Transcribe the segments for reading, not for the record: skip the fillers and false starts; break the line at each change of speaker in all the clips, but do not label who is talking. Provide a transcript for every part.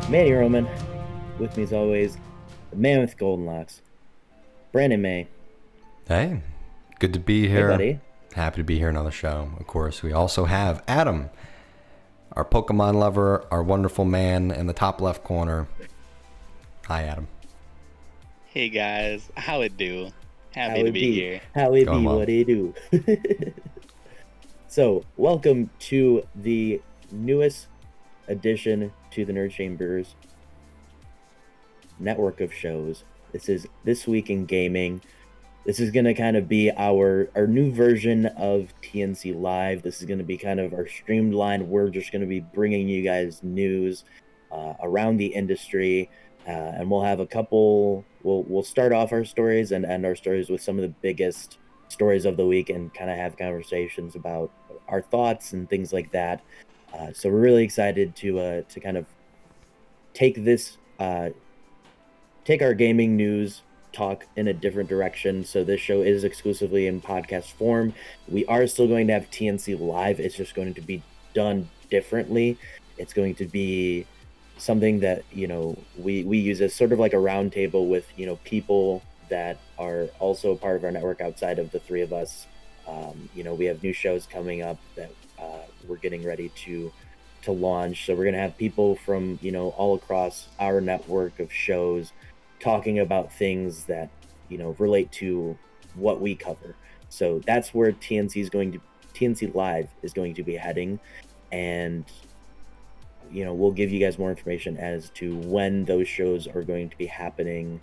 Manny Roman, with me as always, the man with golden locks, Brandon May.
Hey, good to be
Hey,
here.
buddy.
Happy to be here another show. Of course, we also have Adam, our Pokemon lover, our wonderful man in the top left corner. Hi, Adam.
Hey guys, how it do?
How
Happy to
it
be
be?
here.
How it
Going
be?
well.
What it do? So, welcome to the newest addition to the Nerd Chambers network of shows. This is This Week in Gaming. This is going to kind of be our new version of TNC Live. This is going to be kind of our streamlined. We're just going to be bringing you guys news around the industry, and we'll have a couple. We'll start off our stories and end our stories with some of the biggest stories of the week, and kind of have conversations about our thoughts and things like that. So we're really excited to kind of take this take our gaming news talk in a different direction. So this show is exclusively in podcast form. We are still going to have TNC Live. It's just going to be done differently. It's going to be something that, we use as sort of like a roundtable with, people that are also a part of our network outside of the three of us. We have new shows coming up that we're getting ready to launch. So we're going to have people from, all across our network of shows talking about things that relate to what we cover. So that's where TNC Live is going to be heading, and we'll give you guys more information as to when those shows are going to be happening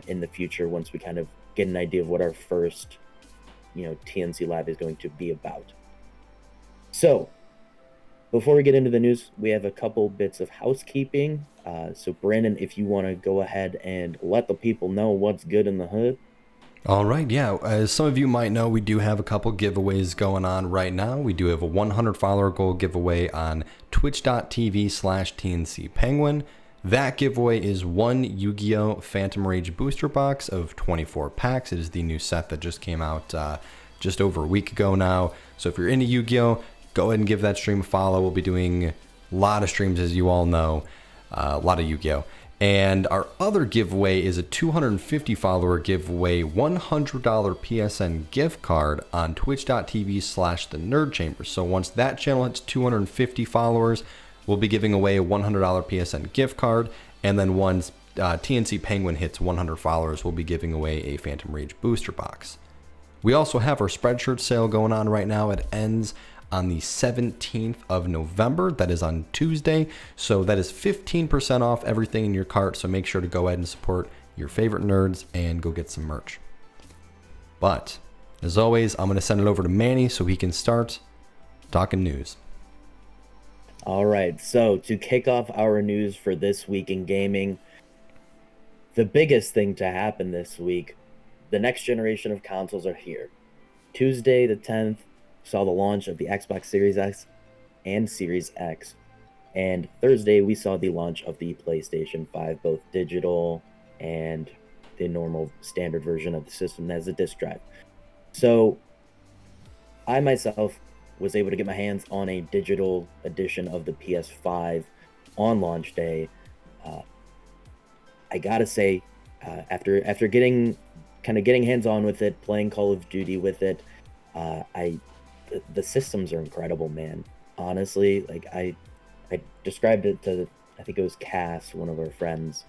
in the future, once we kind of get an idea of what our first TNC Live is going to be about. So before we get into the news, we have a couple bits of housekeeping. So Brandon, if you want to go ahead and let the people know what's good in the hood.
All right, yeah. As some of you might know, we do have a couple giveaways going on right now. We do have a 100 follower goal giveaway on twitch.tv/TNC Penguin. That giveaway is one Yu-Gi-Oh! Phantom Rage booster box of 24 packs. It is the new set that just came out just over a week ago now. So if you're into Yu-Gi-Oh!, go ahead and give that stream a follow. We'll be doing a lot of streams, as you all know, a lot of Yu-Gi-Oh! And our other giveaway is a 250 follower giveaway, $100 PSN gift card on twitch.tv/the Nerd Chamber. So once that channel hits 250 followers, we'll be giving away a $100 PSN gift card. And then once TNC Penguin hits 100 followers, we'll be giving away a Phantom Rage booster box. We also have our Spreadshirt sale going on right now. It ends on the 17th of November. That is on Tuesday. So that is 15% off everything in your cart. So make sure to go ahead and support your favorite nerds and go get some merch. But as always, I'm going to send it over to Manny so he can start talking news.
All right, so to kick off our news for This Week in Gaming, the biggest thing to happen this week, the next generation of consoles are here. Tuesday the 10th saw the launch of the Xbox Series X and Series X. And Thursday, we saw the launch of the PlayStation 5, both digital and the normal standard version of the system as a disc drive. So I myself was able to get my hands on a digital edition of the PS5 on launch day. I gotta say, after getting hands-on with it, playing Call of Duty with it, the systems are incredible, man. Honestly, like I described it to, I think it was Cass, one of our friends,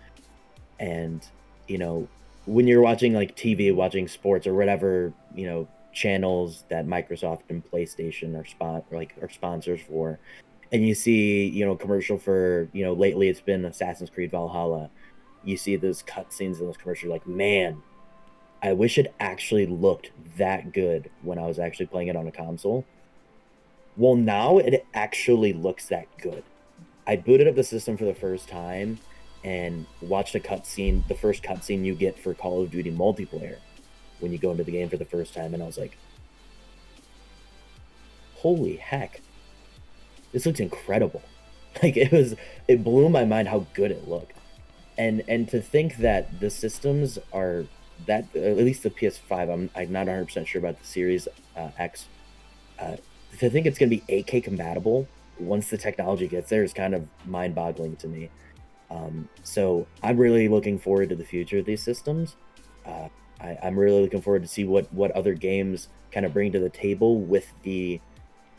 and when you're watching like TV, watching sports or whatever, channels that Microsoft and PlayStation are sponsors for, and you see a commercial for lately it's been Assassin's Creed Valhalla. You see those cutscenes in those commercials, like, man, I wish it actually looked that good when I was actually playing it on a console. Well, now it actually looks that good. I booted up the system for the first time and watched the first cutscene you get for Call of Duty multiplayer when you go into the game for the first time, and I was like, holy heck, this looks incredible. Like, it blew my mind how good it looked. And to think that the systems are that, at least the PS5, I'm not 100% sure about the Series X. To think it's going to be 8K compatible once the technology gets there is kind of mind-boggling to me. So I'm really looking forward to the future of these systems. Uh, I'm really looking forward to see what other games kind of bring to the table with the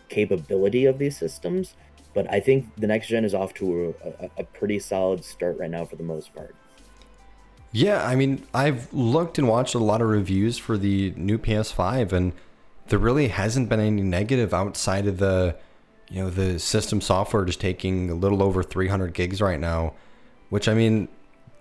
capability of these systems. But I think the next gen is off to a pretty solid start right now for the most part.
Yeah, I mean, I've looked and watched a lot of reviews for the new PS5, and there really hasn't been any negative outside of the system software just taking a little over 300 gigs right now, which I mean,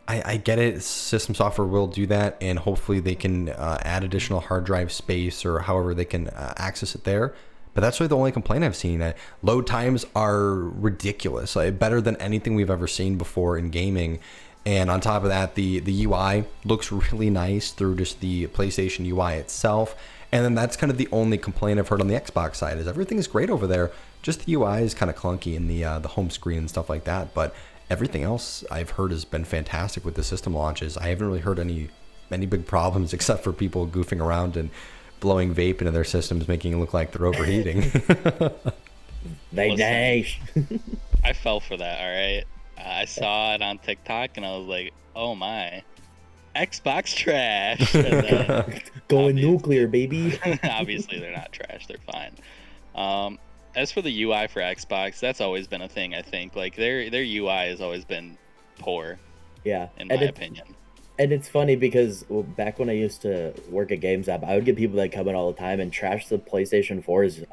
I get it. System software will do that, and hopefully they can add additional hard drive space or however they can access it there. But that's really the only complaint I've seen. Load times are ridiculous, like, better than anything we've ever seen before in gaming. And on top of that, the UI looks really nice through just the PlayStation UI itself. And then that's kind of the only complaint I've heard on the Xbox side is everything is great over there. Just the UI is kind of clunky in the home screen and stuff like that. But everything else I've heard has been fantastic with the system launches. I haven't really heard any big problems except for people goofing around and blowing vape into their systems, making it look like they're overheating.
I fell for that, all right? I saw it on TikTok and I was like, oh my, Xbox trash. And then,
Going nuclear, baby.
obviously, they're not trash, they're fine. As for the UI for Xbox, that's always been a thing, I think. Like, their UI has always been poor,
Yeah,
in my opinion.
And it's funny because back when I used to work at GameStop, I would get people that come in all the time and trash the PlayStation 4's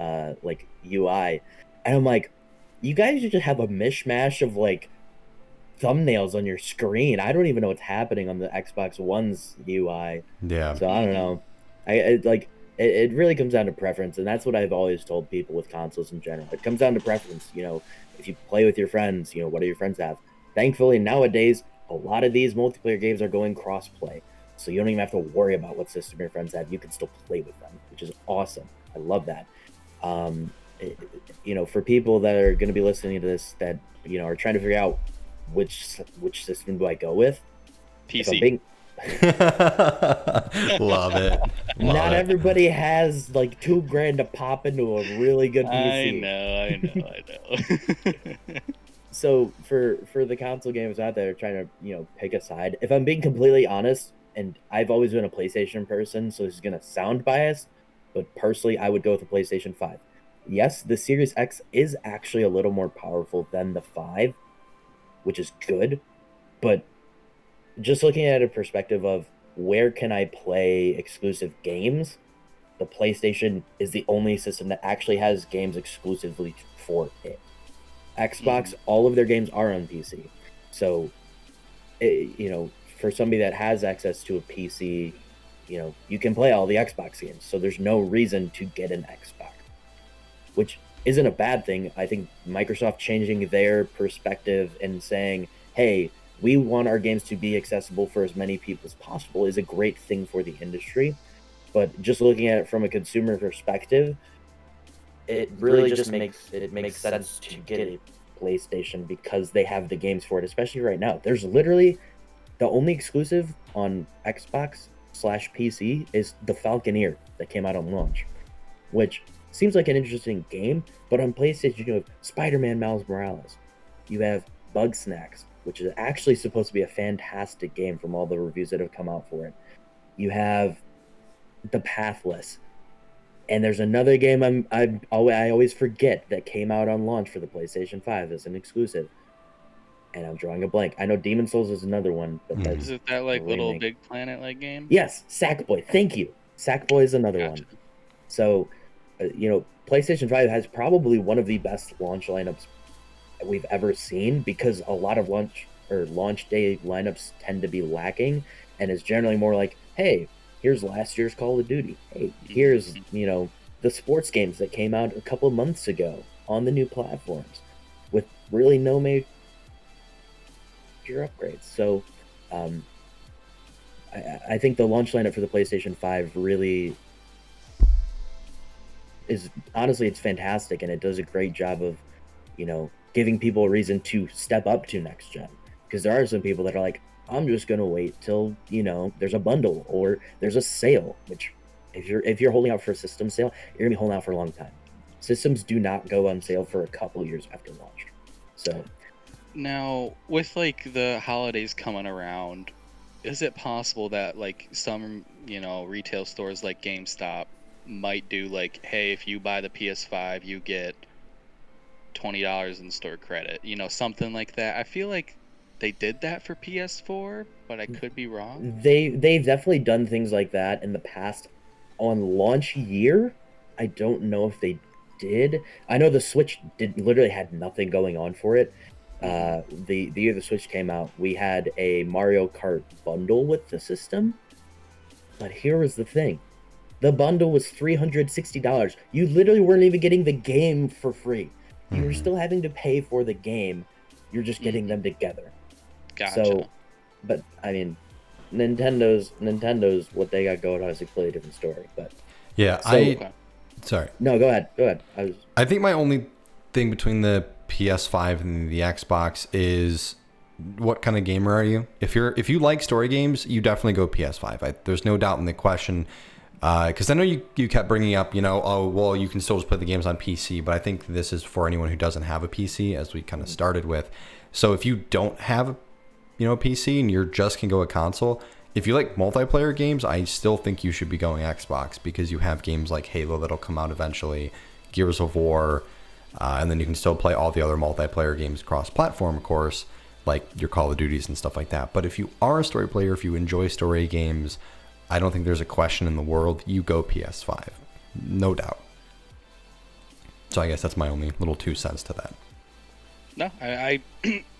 like UI, and I'm like, you guys just have a mishmash of like thumbnails on your screen. I don't even know what's happening on the Xbox One's UI.
Yeah.
So I don't know. It really comes down to preference, and that's what I've always told people with consoles in general. It comes down to preference. If you play with your friends, what do your friends have? Thankfully, nowadays, a lot of these multiplayer games are going cross-play, so you don't even have to worry about what system your friends have. You can still play with them, which is awesome. I love that. For people that are going to be listening to this that are trying to figure out which system do I go with,
PC.
Love it.
Not everybody has like $2,000 to pop into a really good PC.
I know.
So for the console gamers out there trying to pick a side, if I'm being completely honest, and I've always been a PlayStation person, so this is gonna sound biased, but personally I would go with the PlayStation 5. Yes, the Series X is actually a little more powerful than the 5, which is good, but just looking at a perspective of where can I play exclusive games, the PlayStation is the only system that actually has games exclusively for it. Xbox, all of their games are on PC. So, for somebody that has access to a PC, you can play all the Xbox games. So there's no reason to get an Xbox, which isn't a bad thing. I think Microsoft changing their perspective and saying, hey, we want our games to be accessible for as many people as possible is a great thing for the industry. But just looking at it from a consumer perspective, it really just makes sense to get a PlayStation because they have the games for it, especially right now. There's literally the only exclusive on Xbox/PC is the Falconeer that came out on launch, which seems like an interesting game, but on PlayStation you have Spider-Man Miles Morales. You have Bug Snacks, which is actually supposed to be a fantastic game from all the reviews that have come out for it. You have The Pathless. And there's another game I always forget that came out on launch for the PlayStation 5 as an exclusive. And I'm drawing a blank. I know Demon Souls is another one. But that's
Is it that like Little Big Planet like game?
Yes, Sackboy. Thank you. Sackboy is another one. So, PlayStation 5 has probably one of the best launch lineups we've ever seen because a lot of launch day lineups tend to be lacking, and it's generally more like, hey, here's last year's Call of Duty. Hey, here's, the sports games that came out a couple of months ago on the new platforms with really no major upgrades. So I think the launch lineup for the PlayStation 5 really is, honestly, it's fantastic, and it does a great job of, giving people a reason to step up to next gen. Because there are some people that are like, I'm just gonna wait till there's a bundle or there's a sale. Which, if you're holding out for a system sale, you're gonna be holding out for a long time. Systems do not go on sale for a couple years after launch. So,
Now, with like the holidays coming around, is it possible that like some, retail stores like GameStop might do like, hey, if you buy the PS5, you get $20 in store credit, something like that? I feel like they did that for PS4, but I could be wrong.
They've definitely done things like that in the past. On launch year, I don't know if they did. I know the Switch did literally had nothing going on for it. The year the Switch came out, we had a Mario Kart bundle with the system. But here was the thing. The bundle was $360. You literally weren't even getting the game for free. You were still having to pay for the game. You're just getting them together.
Gotcha.
So, but I mean, Nintendo's what they got going on is a completely different story. But
Yeah,
Okay.
sorry.
no, go ahead.
I think my only thing between the PS5 and the Xbox is what kind of gamer are you? If you like story games, you definitely go PS5. There's no doubt in the question. Because I know you kept bringing up, oh, well, you can still just play the games on PC, but I think this is for anyone who doesn't have a PC, as we kind of started with. So if you don't have, a PC and you're just can go a console, if you like multiplayer games, I still think you should be going Xbox because you have games like Halo that'll come out eventually, Gears of War, and then you can still play all the other multiplayer games cross-platform, of course, like your Call of Duties and stuff like that. But if you are a story player, if you enjoy story games, I don't think there's a question in the world. You go PS5, no doubt. So I guess that's my only little 2 cents to that.
No, I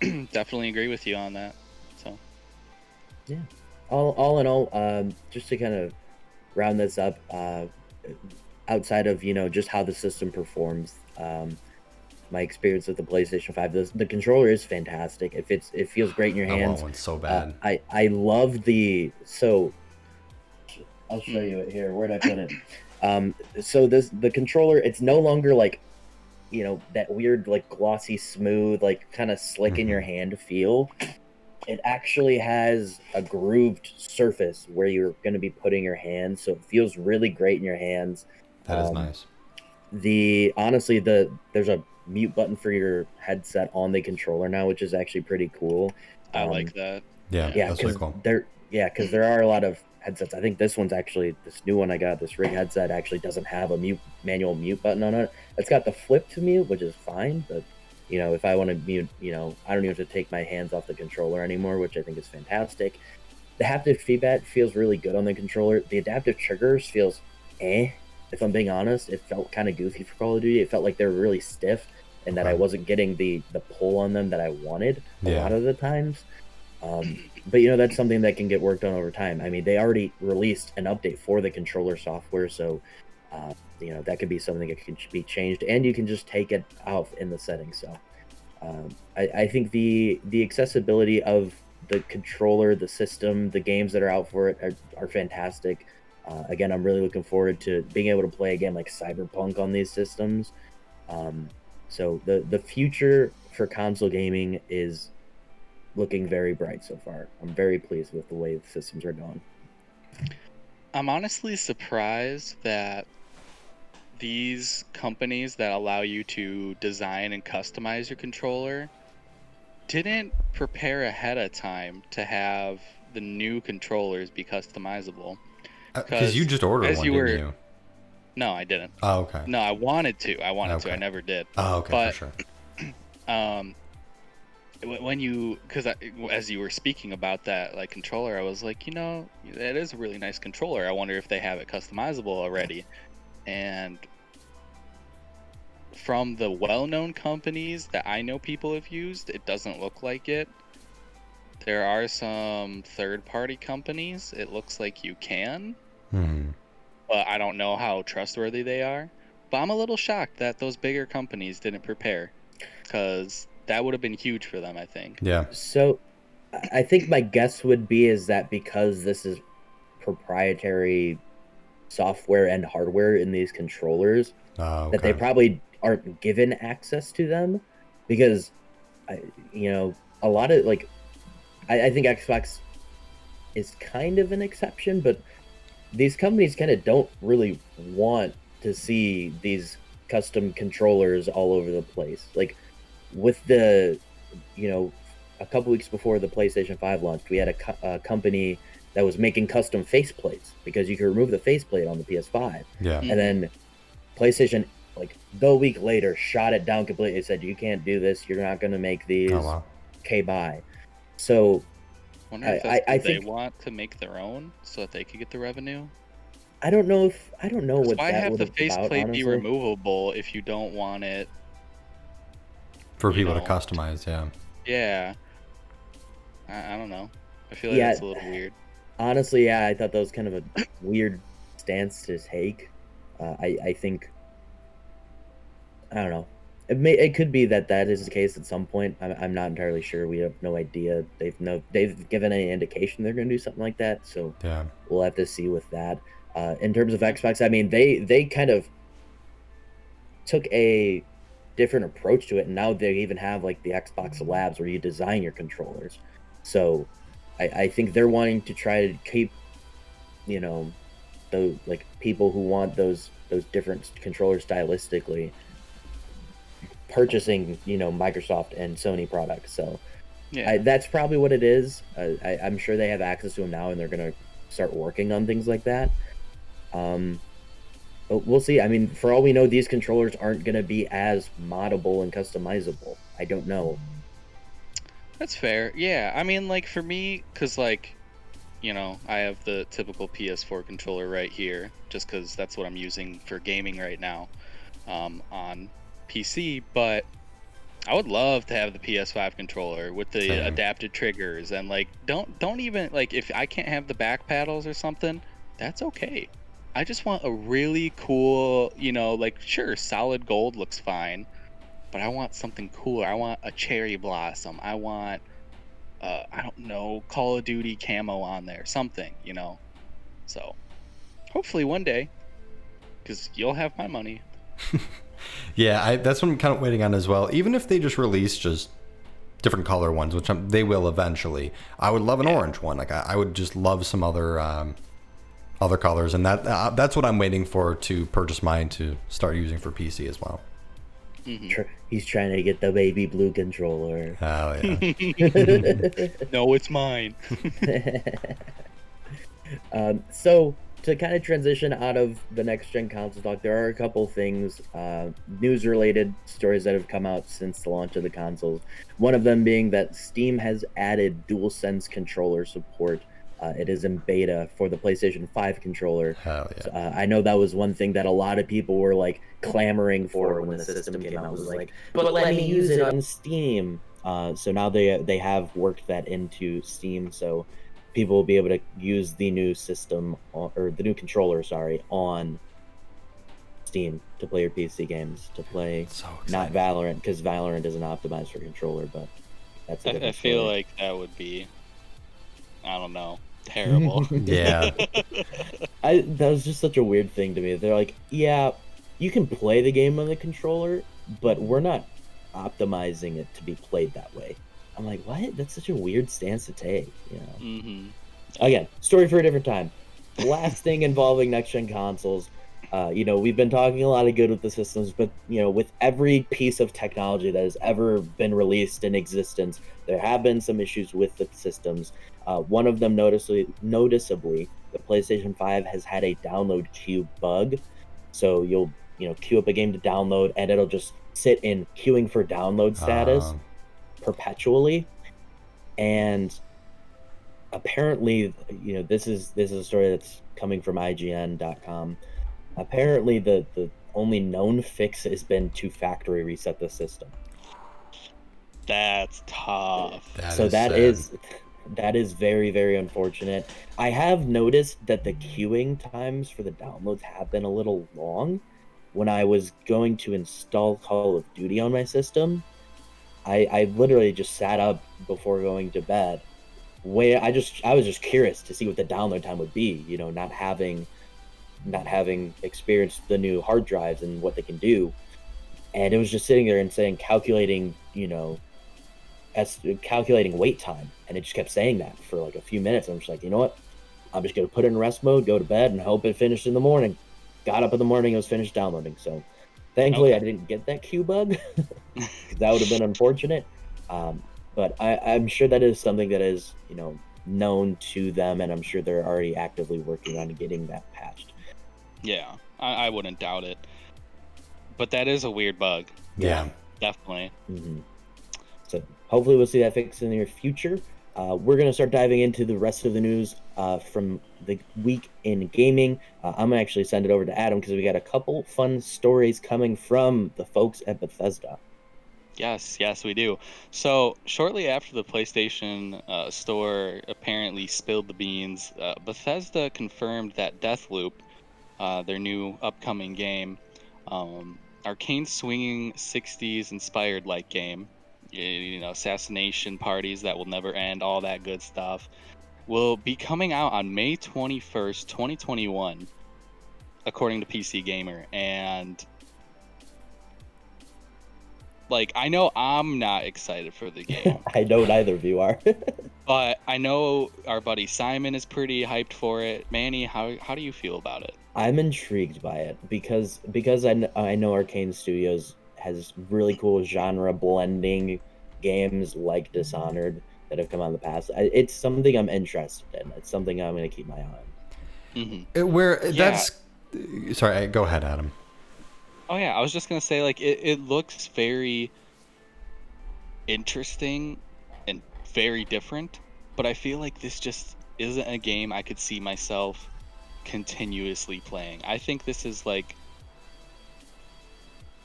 definitely agree with you on that. So
Yeah. All in all, just to kind of round this up, outside of just how the system performs, my experience with the PlayStation 5, the controller is fantastic. It feels great in your hands.
I want one so bad.
I love I'll show you it here. Where'd I put it? So the controller, it's no longer like, that weird like glossy smooth, like kind of slick in your hand feel. It actually has a grooved surface where you're going to be putting your hands, so it feels really great in your hands.
That is nice.
Honestly, there's a mute button for your headset on the controller now, which is actually pretty cool.
I like that.
Yeah, that's really cool.
Because there are a lot of headsets. I think this new one I got, this Rig headset, actually doesn't have a manual mute button on it. It's got the flip to mute, which is fine, but if I want to mute, I don't even have to take my hands off the controller anymore, which I think is fantastic. The haptic feedback feels really good on the controller. The adaptive triggers feels if I'm being honest. It felt kind of goofy for Call of Duty. It felt like they were really stiff and that I wasn't getting the pull on them that I wanted a lot of the times. But that's something that can get worked on over time. I mean, they already released an update for the controller software, so that could be something that can be changed, and you can just take it out in the settings. So I think the accessibility of the controller, the system, the games that are out for it are fantastic. Again, I'm really looking forward to being able to play a game like Cyberpunk on these systems. So the future for console gaming is looking very bright so far. I'm very pleased with the way the systems are going.
I'm honestly surprised that these companies that allow you to design and customize your controller didn't prepare ahead of time to have the new controllers be customizable.
Because you just ordered one, didn't you?
No, I didn't.
Oh, okay.
No, I wanted to. I never did.
Oh, okay,
but,
for
sure. When because as you were speaking about that like controller, I was like, that is a really nice controller. I wonder if they have it customizable already. And from the well-known companies that I know people have used, it doesn't look like it. There are some third-party companies. It looks like you can, but I don't know how trustworthy they are. But I'm a little shocked that those bigger companies didn't prepare, because that would have been huge for them, I think.
Yeah.
So I think my guess would be is that because this is proprietary software and hardware in these controllers, that they probably aren't given access to them, because a lot of I think Xbox is kind of an exception, but these companies kind of don't really want to see these custom controllers all over the place. Like with the a couple weeks before the PlayStation 5 launched, we had a company that was making custom faceplates because you could remove the faceplate on the PS5.
Yeah.
And then PlayStation, like the week later, shot it down completely. Said, you can't do this. You're not going to make these.
Oh, wow.
Okay, bye. So
Wonder if that's I think they want to make their own so that they could get the revenue.
I don't know what
why
that
have
would
the
have
faceplate
about,
be removable if you don't want it
for people to customize?
Yeah. I don't know. I feel like that's a little weird.
Honestly, yeah, I thought that was kind of a weird stance to take. I think, I don't know. It could be that is the case at some point. I'm not entirely sure. We have no idea. They've given any indication they're going to do something like that. So
yeah,
we'll have to see with that. In terms of Xbox, I mean, they kind of took a different approach to it, and now they even have like the Xbox Labs where you design your controllers. So I think they're wanting to try to keep, those like people who want those different controllers stylistically purchasing, Microsoft and Sony products. So yeah, that's probably what it is. I'm sure they have access to them now, and they're gonna start working on things like that. But we'll see. I mean, for all we know, these controllers aren't gonna be as moddable and customizable. I don't know.
That's fair. Yeah, I mean, like for me, because like, I have the typical PS4 controller right here, just because that's what I'm using for gaming right now on PC. But I would love to have the PS5 controller with the adapted triggers, and like, don't even like if I can't have the back paddles or something, that's okay. I just want a really cool, like sure, solid gold looks fine. But I want something cooler. I want a cherry blossom. I want, I don't know, Call of Duty camo on there. Something, So, hopefully one day, because you'll have my money.
Yeah, that's what I'm kind of waiting on as well. Even if they just release just different color ones, which they will eventually, I would love an orange one. Like I would just love some other colors, and that's what I'm waiting for to purchase mine to start using for PC as well.
Mm-hmm. He's trying to get the baby blue controller.
Oh yeah.
No, it's mine.
So to kind of transition out of the next gen console talk, there are a couple things, news related stories that have come out since the launch of the consoles. One of them being that Steam has added DualSense controller support. It is in beta for the PlayStation 5 controller.
Hell yeah.
So, I know that was one thing that a lot of people were like clamoring for when the system came out. Was like, but let me use it on Steam. So now they have worked that into Steam, so people will be able to use the new system or the new controller, on Steam to play your PC games. To play not Valorant, because Valorant isn't optimized for controller, but that's. I
feel like that would be, I don't know, terrible.
Yeah.
That was just such a weird thing to me. They're like, yeah, you can play the game on the controller, but we're not optimizing it to be played that way. I'm like, what? That's such a weird stance to take,
Mm-hmm.
Again, story for a different time. Last thing involving next-gen consoles. We've been talking a lot of good with the systems, but, with every piece of technology that has ever been released in existence, there have been some issues with the systems. One of them, noticeably, the PlayStation 5 has had a download queue bug. So you'll, queue up a game to download, and it'll just sit in queuing for download status perpetually. And apparently, this is a story that's coming from IGN.com. Apparently, the only known fix has been to factory reset the system.
That's tough.
That is very, very unfortunate. I have noticed that the queuing times for the downloads have been a little long. When I was going to install Call of Duty on my system, I literally just sat up before going to bed. I was just curious to see what the download time would be, not having experienced the new hard drives and what they can do. And it was just sitting there and saying calculating wait time, and it just kept saying that for like a few minutes. I'm just like, you know what? I'm just gonna put it in rest mode, go to bed, and hope it finished in the morning. Got up in the morning, it was finished downloading. So thankfully, I didn't get that queue bug. That would have been unfortunate. But I'm sure that is something that is, known to them, and I'm sure they're already actively working on getting that patched.
Yeah, I wouldn't doubt it. But that is a weird bug.
Yeah.
Definitely.
Mm-hmm. So hopefully we'll see that fixed in the near future. We're going to start diving into the rest of the news from the week in gaming. I'm going to actually send it over to Adam because we got a couple fun stories coming from the folks at Bethesda.
Yes, we do. So, shortly after the PlayStation Store apparently spilled the beans, Bethesda confirmed that Deathloop, their new upcoming game, arcane swinging 60s inspired like game, assassination parties that will never end, all that good stuff, will be coming out on May 21st, 2021, according to PC Gamer. And like, I know I'm not excited for the game.
I know neither of you are.
But I know our buddy Simon is pretty hyped for it. Manny, how do you feel about it?
I'm intrigued by it because I know Arcane Studios has really cool genre blending games like Dishonored that have come out in the past. It's something I'm interested in. It's something I'm going to keep my eye on.
Mm-hmm.
That's sorry. Go ahead, Adam.
Oh yeah, I was just gonna say, like, it looks very interesting and very different, but I feel like this just isn't a game I could see myself continuously playing. I think this is like,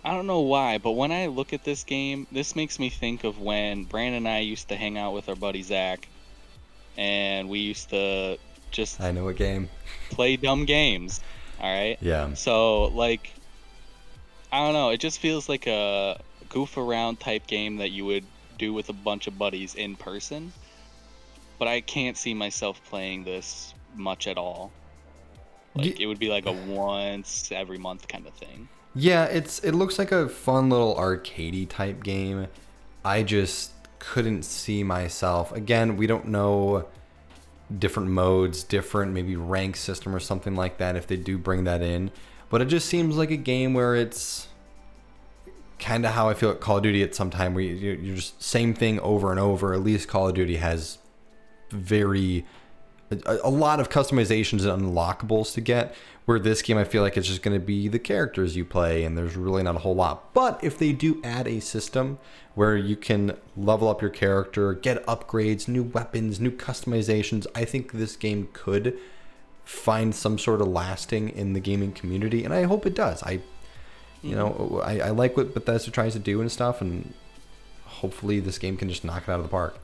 I don't know why, but when I look at this game, this makes me think of when Brandon and I used to hang out with our buddy Zach, and we used to just
I know a game.
play dumb games. All right.
Yeah.
So like, I don't know. It just feels like a goof around type game that you would do with a bunch of buddies in person. But I can't see myself playing this much at all. Like, it would be like a once every month kind of thing.
Yeah, it looks like a fun little arcadey type game. I just couldn't see myself. Again, we don't know different modes, different maybe rank system or something like that if they do bring that in. But it just seems like a game where it's kind of how I feel at Call of Duty at some time, where you're just same thing over and over. At least Call of Duty has a lot of customizations and unlockables to get, where this game I feel like it's just going to be the characters you play and there's really not a whole lot. But if they do add a system where you can level up your character, get upgrades, new weapons, new customizations, I think this game could find some sort of lasting in the gaming community, and I hope it does. I like what Bethesda tries to do and stuff, and hopefully this game can just knock it out of the park.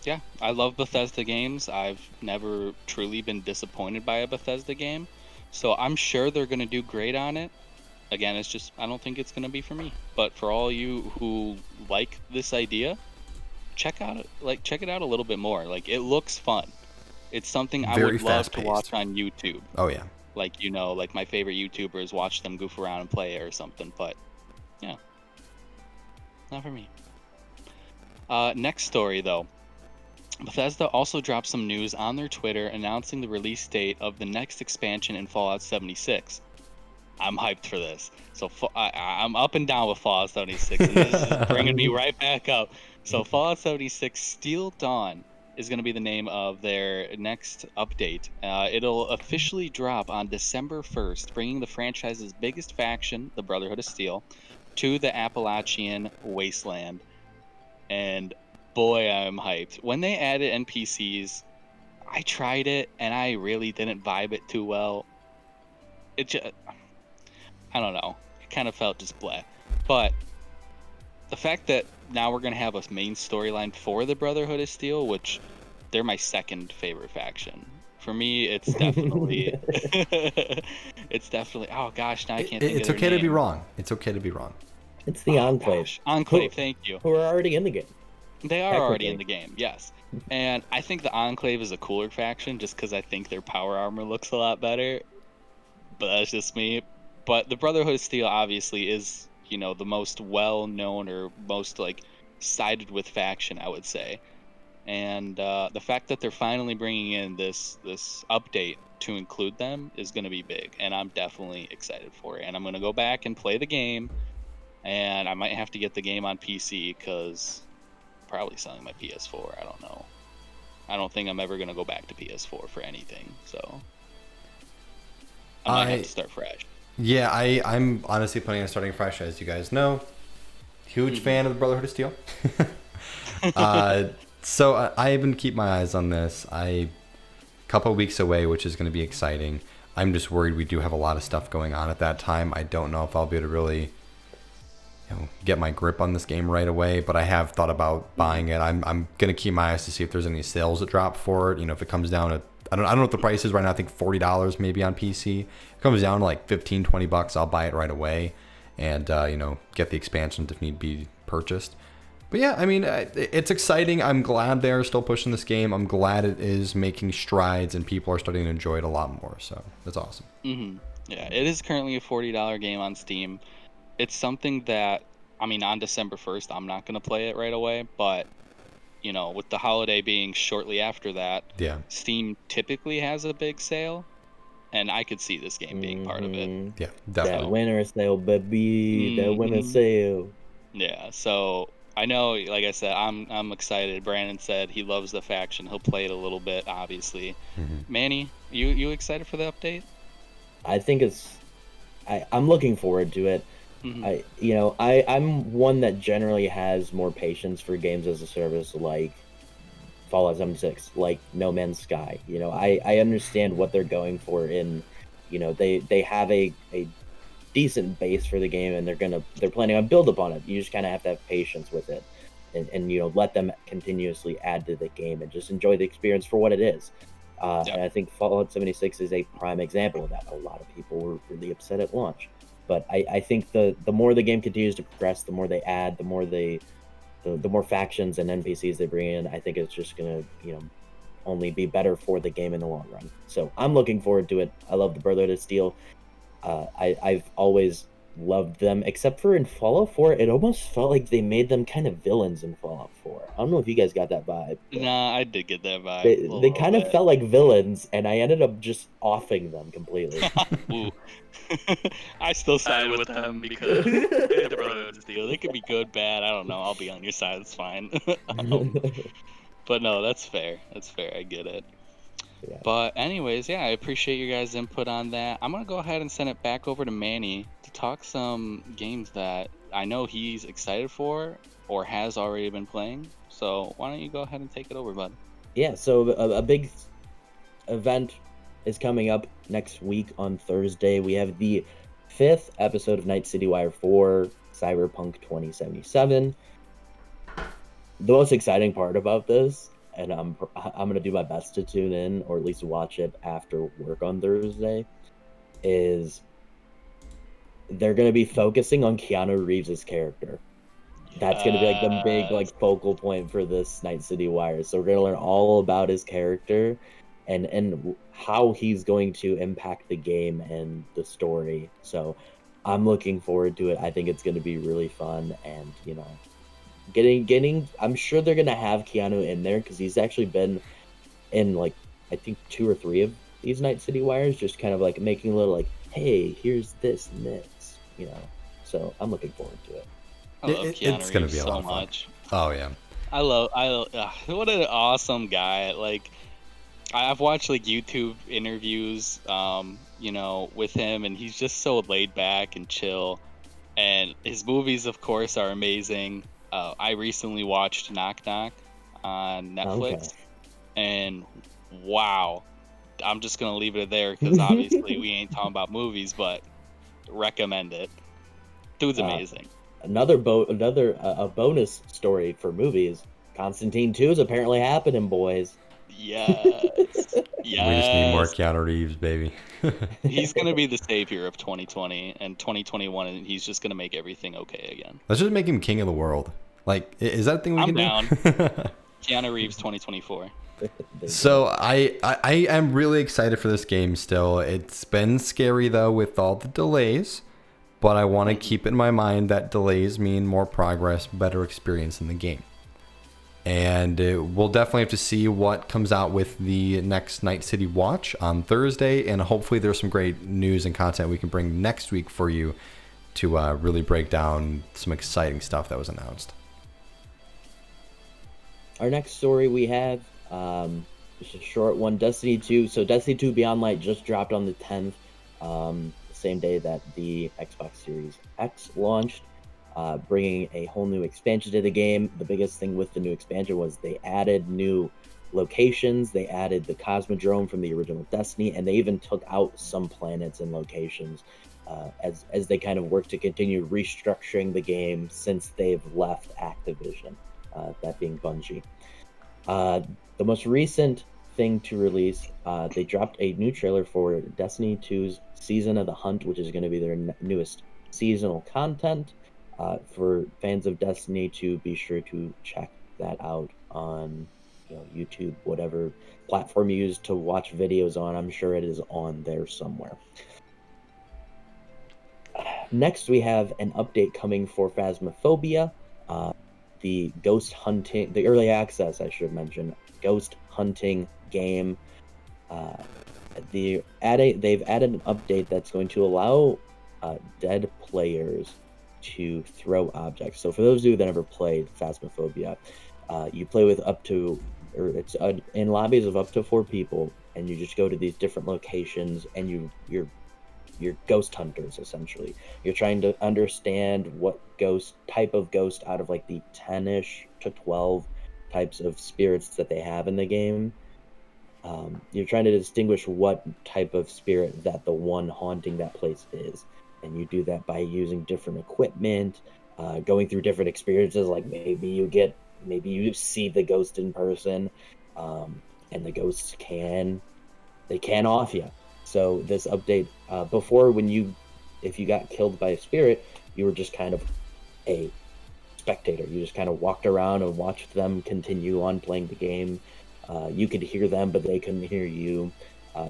Yeah, I love Bethesda games. I've never truly been disappointed by a Bethesda game, so I'm sure they're going to do great on it. Again, it's just, I don't think it's going to be for me. But for all you who like this idea, check it out a little bit more. Like, it looks fun. It's something I would love to watch on YouTube.
Oh yeah.
Like, like my favorite YouTubers, watch them goof around and play it or something. But yeah, not for me. Next story though. Bethesda also dropped some news on their Twitter announcing the release date of the next expansion in Fallout 76. I'm hyped for this. So I'm up and down with Fallout 76. And this is bringing me right back up. So Fallout 76 Steel Dawn is going to be the name of their next update. It'll officially drop on December 1st, bringing the franchise's biggest faction, the Brotherhood of Steel, to the Appalachian Wasteland. And boy, I'm hyped. When they added NPCs, I tried it and I really didn't vibe it too well. It just, I don't know. It kind of felt just bleh. But the fact that now we're going to have a main storyline for the Brotherhood of Steel, which they're my second favorite faction. For me, it's definitely, oh gosh, now I can't think of their name.
It's okay to be wrong. It's okay to be wrong.
It's the Enclave.
Gosh. Enclave, thank you.
Who are already in the game.
They are already in the game, yes. And I think the Enclave is a cooler faction just because I think their power armor looks a lot better. But that's just me. But the Brotherhood of Steel obviously is, the most well-known or most, sided with faction, I would say. And the fact that they're finally bringing in this update to include them is going to be big. And I'm definitely excited for it. And I'm going to go back and play the game. And I might have to get the game on PC because probably selling my PS4. I don't know. I don't think I'm ever gonna go back to PS4 for anything. So I might have to start fresh.
Yeah, I'm honestly planning on starting fresh, as you guys know. Huge fan of the Brotherhood of Steel. So I've been keeping my eyes on this. A couple of weeks away, which is going to be exciting. I'm just worried we do have a lot of stuff going on at that time. I don't know if I'll be able to really get my grip on this game right away, but I have thought about buying it. I'm going to keep my eyes to see if there's any sales that drop for it. If it comes down to, I don't know what the price is right now. I think $40 maybe on PC. If it comes down to like $15-20, I'll buy it right away and, get the expansions if need be purchased. But yeah, I mean, it's exciting. I'm glad they're still pushing this game. I'm glad it is making strides and people are starting to enjoy it a lot more. So that's awesome.
Yeah, it is currently a $40 game on Steam. It's something that, I mean, on December 1st, I'm not going to play it right away. But, with the holiday being shortly after that,
yeah,
Steam typically has a big sale. And I could see this game being part of it.
Yeah, definitely.
That winter sale, baby. That winter sale.
Yeah, so I know, like I said, I'm excited. Brandon said he loves the faction. He'll play it a little bit, obviously. Manny, you excited for the update?
I think I'm looking forward to it. I'm one that generally has more patience for games as a service like Fallout 76, like No Man's Sky. I understand what they're going for in, they have a decent base for the game and they're planning on build upon it. You just kind of have to have patience with it and let them continuously add to the game and just enjoy the experience for what it is. And I think Fallout 76 is a prime example of that. A lot of people were really upset at launch, but I think the more the game continues to progress, the more they add, the more factions and NPCs they bring in, I think it's just gonna only be better for the game in the long run. So I'm looking forward to it. I love the Brotherhood of Steel. I've always loved them, except for in Fallout 4, it almost felt like they made them kind of villains in Fallout 4. I don't know if you guys got that vibe.
Nah, I did get that vibe.
They kind of felt like villains, and I ended up just offing them completely.
Ooh. I still side with them because they're the Brotherhood of Steel. They could be good, bad. I don't know. I'll be on your side. It's fine. But no, that's fair. That's fair. I get it. Yeah. But anyways, yeah, I appreciate your guys' input on that. I'm going to go ahead and send it back over to Manny to talk some games that I know he's excited for or has already been playing. So why don't you go ahead and take it over, bud?
Yeah, so a big event is coming up next week on Thursday. We have the 5th episode of Night City Wire 4, Cyberpunk 2077. The most exciting part about this, and I'm going to do my best to tune in or at least watch it after work on Thursday, is they're going to be focusing on Keanu Reeves' character. That's going to be like the big focal point for this Night City Wire. So we're going to learn all about his character and how he's going to impact the game and the story. So I'm looking forward to it. I think it's going to be really fun, and getting I'm sure they're going to have Keanu in there because he's actually been in I think 2 or 3 of these Night City Wires, just kind of making a little hey, here's this and this, so I'm looking forward to it.
I love Keanu
it's going to be a lot
so much.
Oh yeah,
I love what an awesome guy. I've watched YouTube interviews with him, and he's just so laid back and chill, and his movies of course are amazing. I recently watched Knock Knock on Netflix, and wow, I'm just gonna leave it there because obviously we ain't talking about movies, but recommend it. Dude's amazing.
Another bonus story for movies. Constantine 2 is apparently happening, boys.
Yes. Yes.
We just need more Keanu Reeves, baby.
He's going to be the savior of 2020 and 2021, and he's just going to make everything okay again.
Let's just make him king of the world. Is that a thing we can
down.
do?
Keanu Reeves 2024.
So I am really excited for this game still. It's been scary, though, with all the delays. But I want to keep in my mind that delays mean more progress, better experience in the game. And we'll definitely have to see what comes out with the next Night City Watch on Thursday. And hopefully there's some great news and content we can bring next week for you to really break down some exciting stuff that was announced.
Our next story we have, just a short one, Destiny 2. So Destiny 2 Beyond Light just dropped on the 10th, the same day that the Xbox Series X launched, bringing a whole new expansion to the game. The biggest thing with the new expansion was they added new locations. They added the Cosmodrome from the original Destiny, and they even took out some planets and locations as they kind of work to continue restructuring the game since they've left Activision, that being Bungie. The most recent thing to release, they dropped a new trailer for Destiny 2's Season of the Hunt, which is going to be their newest seasonal content. For fans of Destiny 2, be sure to check that out on YouTube, whatever platform you use to watch videos on. I'm sure it is on there somewhere. Next, we have an update coming for Phasmophobia, the ghost hunting, the early access, I should mention, ghost hunting game. They've added an update that's going to allow dead players to throw objects. So for those of you that never played Phasmophobia, you play with it's in lobbies of up to 4 people, and you just go to these different locations, and you're ghost hunters, essentially. You're trying to understand what type of ghost out of like the 10-ish to 12 types of spirits that they have in the game. You're trying to distinguish what type of spirit that the one haunting that place is. And you do that by using different equipment, going through different experiences, like maybe you see the ghost in person, and the ghosts can off you. So this update, before if you got killed by a spirit, you were just kind of a spectator. You just kind of walked around and watched them continue on playing the game. You could hear them, but they couldn't hear you.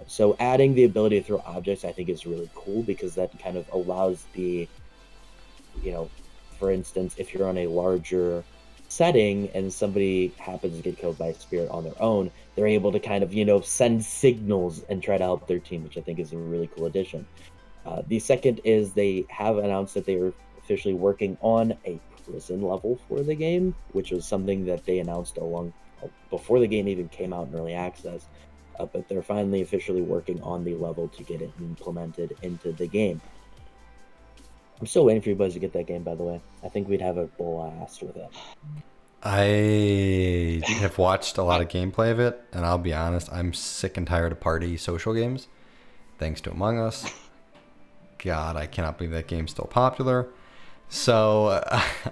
So adding the ability to throw objects, I think, is really cool, because that kind of allows for instance, if you're on a larger setting and somebody happens to get killed by a spirit on their own, they're able to kind of send signals and try to help their team, which I think is a really cool addition. The second is they have announced that they are officially working on a prison level for the game, which was something that they announced before the game even came out in early access. But they're finally officially working on the level to get it implemented into the game. I'm still waiting for you boys to get that game, by the way. I think we'd have a blast with it.
I have watched a lot of gameplay of it, and I'll be honest, I'm sick and tired of party social games, thanks to Among Us. God, I cannot believe that game's still popular. So,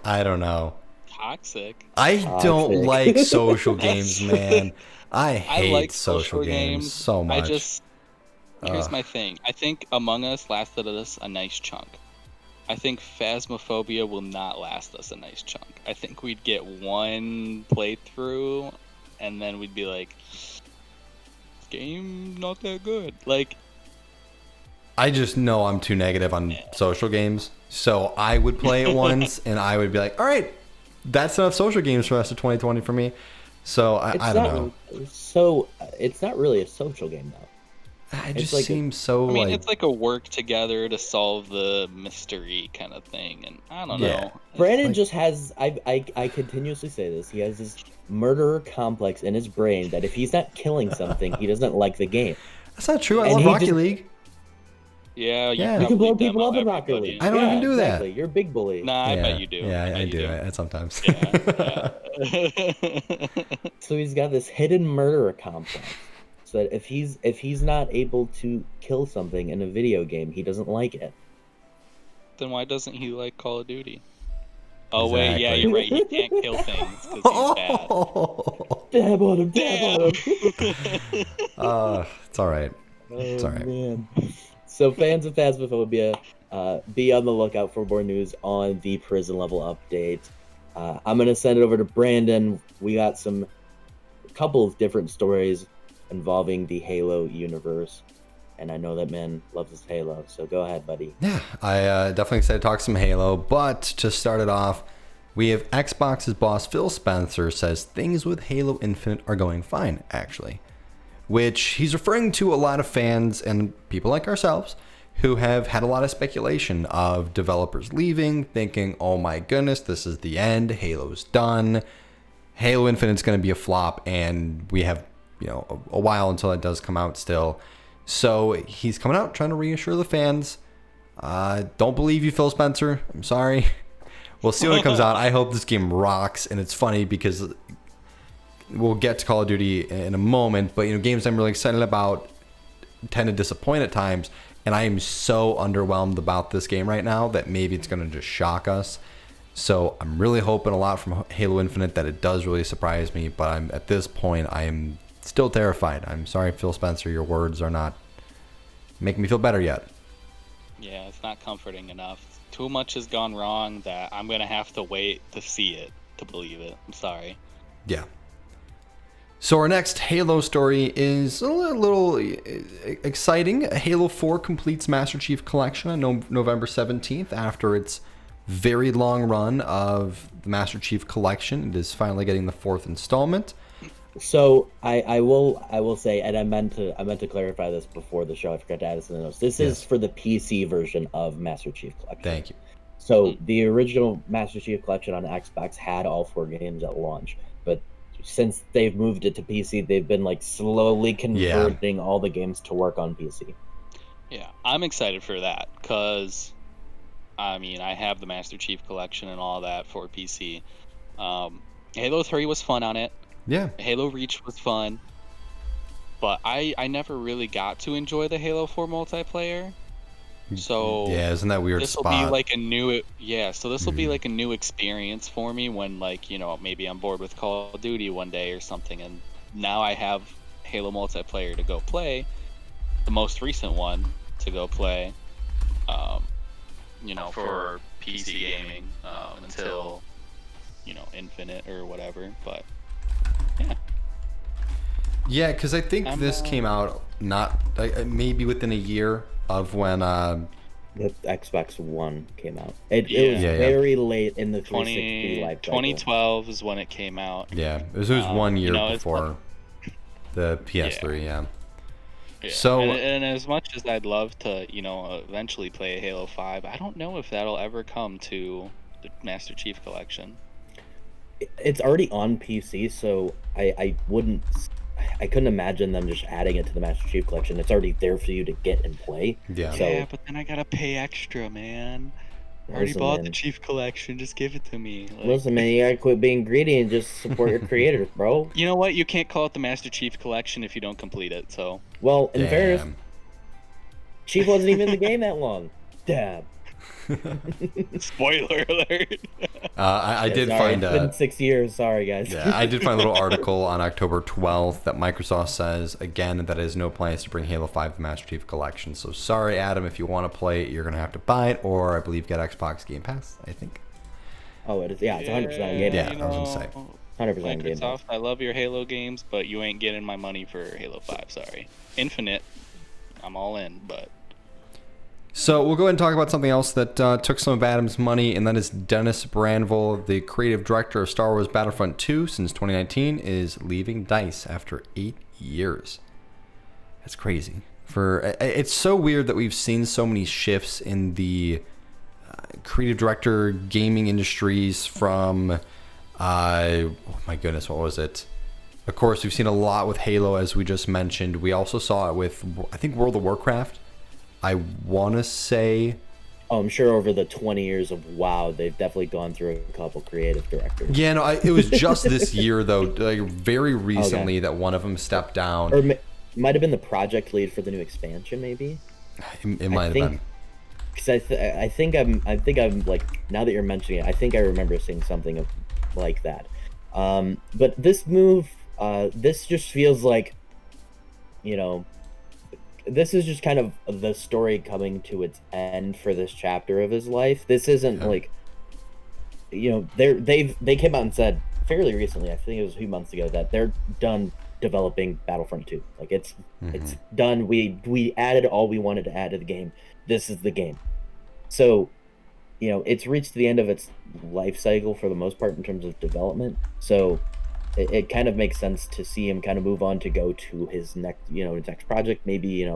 I don't know.
Toxic.
I don't like social games, man. I hate
like
social games so much.
Here's my thing. I think Among Us lasted us a nice chunk. I think Phasmophobia will not last us a nice chunk. I think we'd get one playthrough, and then we'd be like, game not that good. Like,
I just know I'm too negative on social games, so I would play it once, and I would be like, all right, that's enough social games for the rest of 2020 for me. So I don't know.
So it's not really a social game, though.
It just seems so.
I mean, it's like a work together to solve the mystery kind of thing, and I don't know.
Brandon just has. I continuously say this. He has this murderer complex in his brain that if he's not killing something, he doesn't like the game.
That's not true. I love Rocket League.
Yeah,
you can blow people up in Rocket League.
I don't even do that.
You're a big bully.
Nah, I bet you do.
Yeah, I do it sometimes.
Yeah.
So he's got this hidden murderer complex. So that if he's not able to kill something in a video game, he doesn't like it.
Then why doesn't he like Call of Duty? Oh wait, yeah, you're right. He can't kill things because he's bad.
Dab on him.
It's all right. It's all right.
Man. So fans of Phasmophobia, be on the lookout for more news on the prison level update. I'm gonna send it over to Brandon. We got a couple of different stories involving the Halo universe, and I know that man loves his Halo, so go ahead, buddy.
Yeah, I definitely excited to talk some Halo, but to start it off, we have Xbox's boss Phil Spencer says things with Halo Infinite are going fine, actually, which he's referring to a lot of fans and people like ourselves who have had a lot of speculation of developers leaving, thinking, oh my goodness, this is the end, Halo's done. Halo Infinite's going to be a flop, and we have, a while until it does come out still. So he's coming out trying to reassure the fans. Don't believe you, Phil Spencer. I'm sorry. We'll see when it comes out. I hope this game rocks, and it's funny because we'll get to Call of Duty in a moment, but games I'm really excited about tend to disappoint at times, and I am so underwhelmed about this game right now that maybe it's going to just shock us. So I'm really hoping a lot from Halo Infinite that it does really surprise me, but at this point I am still terrified. I'm sorry, Phil Spencer, your words are not making me feel better yet.
Yeah, it's not comforting enough. Too much has gone wrong that I'm going to have to wait to see it to believe it. I'm sorry.
Yeah. So our next Halo story is a little exciting. Halo 4 completes Master Chief Collection on November 17th after its very long run of the Master Chief Collection. It is finally getting the 4th installment.
So I will say, and I meant to clarify this before the show. I forgot to add this in the notes. This is for the PC version of Master Chief Collection.
Thank you.
So the original Master Chief Collection on Xbox had all 4 games at launch, but since they've moved it to PC, they've been slowly converting all the games to work on PC.
Yeah, I'm excited for that because, I have the Master Chief Collection and all that for PC. Halo 3 was fun on it.
Yeah.
Halo Reach was fun. But I never really got to enjoy the Halo 4 multiplayer. So
yeah, isn't that weird
this will
spot?
be like a new so this will be like a new experience for me when maybe I'm bored with Call of Duty one day or something, and now I have Halo multiplayer to go play, the most recent one to go play, for PC gaming until Infinite or whatever. But
yeah, because I think this came out not maybe within a year of when
the Xbox One came out. It was very late in the 360 life cycle.
2012 is when it came out.
Yeah, it was 1 year before the PS3. Yeah. So
and as much as I'd love to, eventually play Halo 5, I don't know if that'll ever come to the Master Chief Collection.
It's already on PC, so I couldn't imagine them just adding it to the Master Chief Collection. It's already there for you to get and play.
Yeah.
So,
yeah, but then I gotta pay extra, man. I already bought the Chief Collection. Just give it to me.
Listen, man, you gotta quit being greedy and just support your creators, bro.
You know what? You can't call it the Master Chief Collection if you don't complete it. So.
Well, in fairness, Chief wasn't even in the game that long. Damn.
Spoiler alert.
I did find
it's been 6 years. Sorry, guys.
Yeah, I did find a little article on October 12th that Microsoft says again that it has no plans to bring Halo 5 to the Master Chief Collection. So sorry, Adam, if you want to play it, you're gonna have to buy it, or I believe get Xbox Game Pass. I think.
Oh, it is. Yeah, it's 100% Game Pass.
Yeah, I was gonna say.
100% Game
Pass. I love your Halo games, but you ain't getting my money for Halo 5. Sorry. Infinite, I'm all in, but.
So we'll go ahead and talk about something else that took some of Adam's money, and that is Dennis Branville, the creative director of Star Wars Battlefront 2 since 2019, is leaving DICE after 8 years. That's crazy. It's so weird that we've seen so many shifts in the creative director gaming industries from, oh my goodness, what was it? Of course, we've seen a lot with Halo, as we just mentioned. We also saw it with, I think, World of Warcraft. I want to say...
Oh, I'm sure over the 20 years of WoW, they've definitely gone through a couple creative directors.
Yeah, no, it was just this year, though, very recently, that one of them stepped down.
Or might have been the project lead for the new expansion, maybe?
It might have been.
Because I think I'm like, now that you're mentioning it, I think I remember seeing something like that. But this move, this just feels like, this is just kind of the story coming to its end for this chapter of his life. This isn't like, they came out and said fairly recently, I think it was a few months ago, that they're done developing Battlefront 2. Like it's done. We added all we wanted to add to the game. This is the game. So, it's reached the end of its life cycle for the most part in terms of development. So it kind of makes sense to see him kind of move on to go to his next, his next project. Maybe,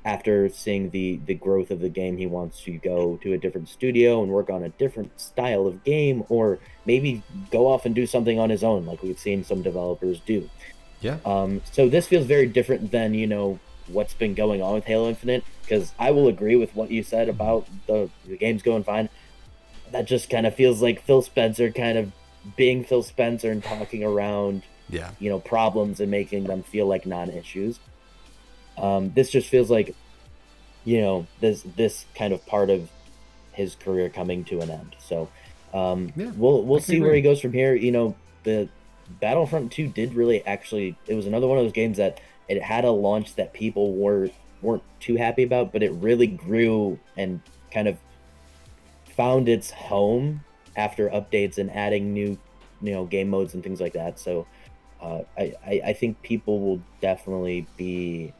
after seeing the growth of the game, he wants to go to a different studio and work on a different style of game, or maybe go off and do something on his own, like we've seen some developers do.
Yeah.
So this feels very different than, what's been going on with Halo Infinite, because I will agree with what you said about the game's going fine. That just kind of feels like Phil Spencer kind of being Phil Spencer and talking around,
Yeah.
problems and making them feel like non-issues. This just feels like, this kind of part of his career coming to an end. So
Yeah,
we'll see where
agree.
he goes from here. The Battlefront 2 did really actually, it was another one of those games that it had a launch that people weren't too happy about, but it really grew and kind of found its home after updates and adding new, game modes and things like that. So I think people will definitely be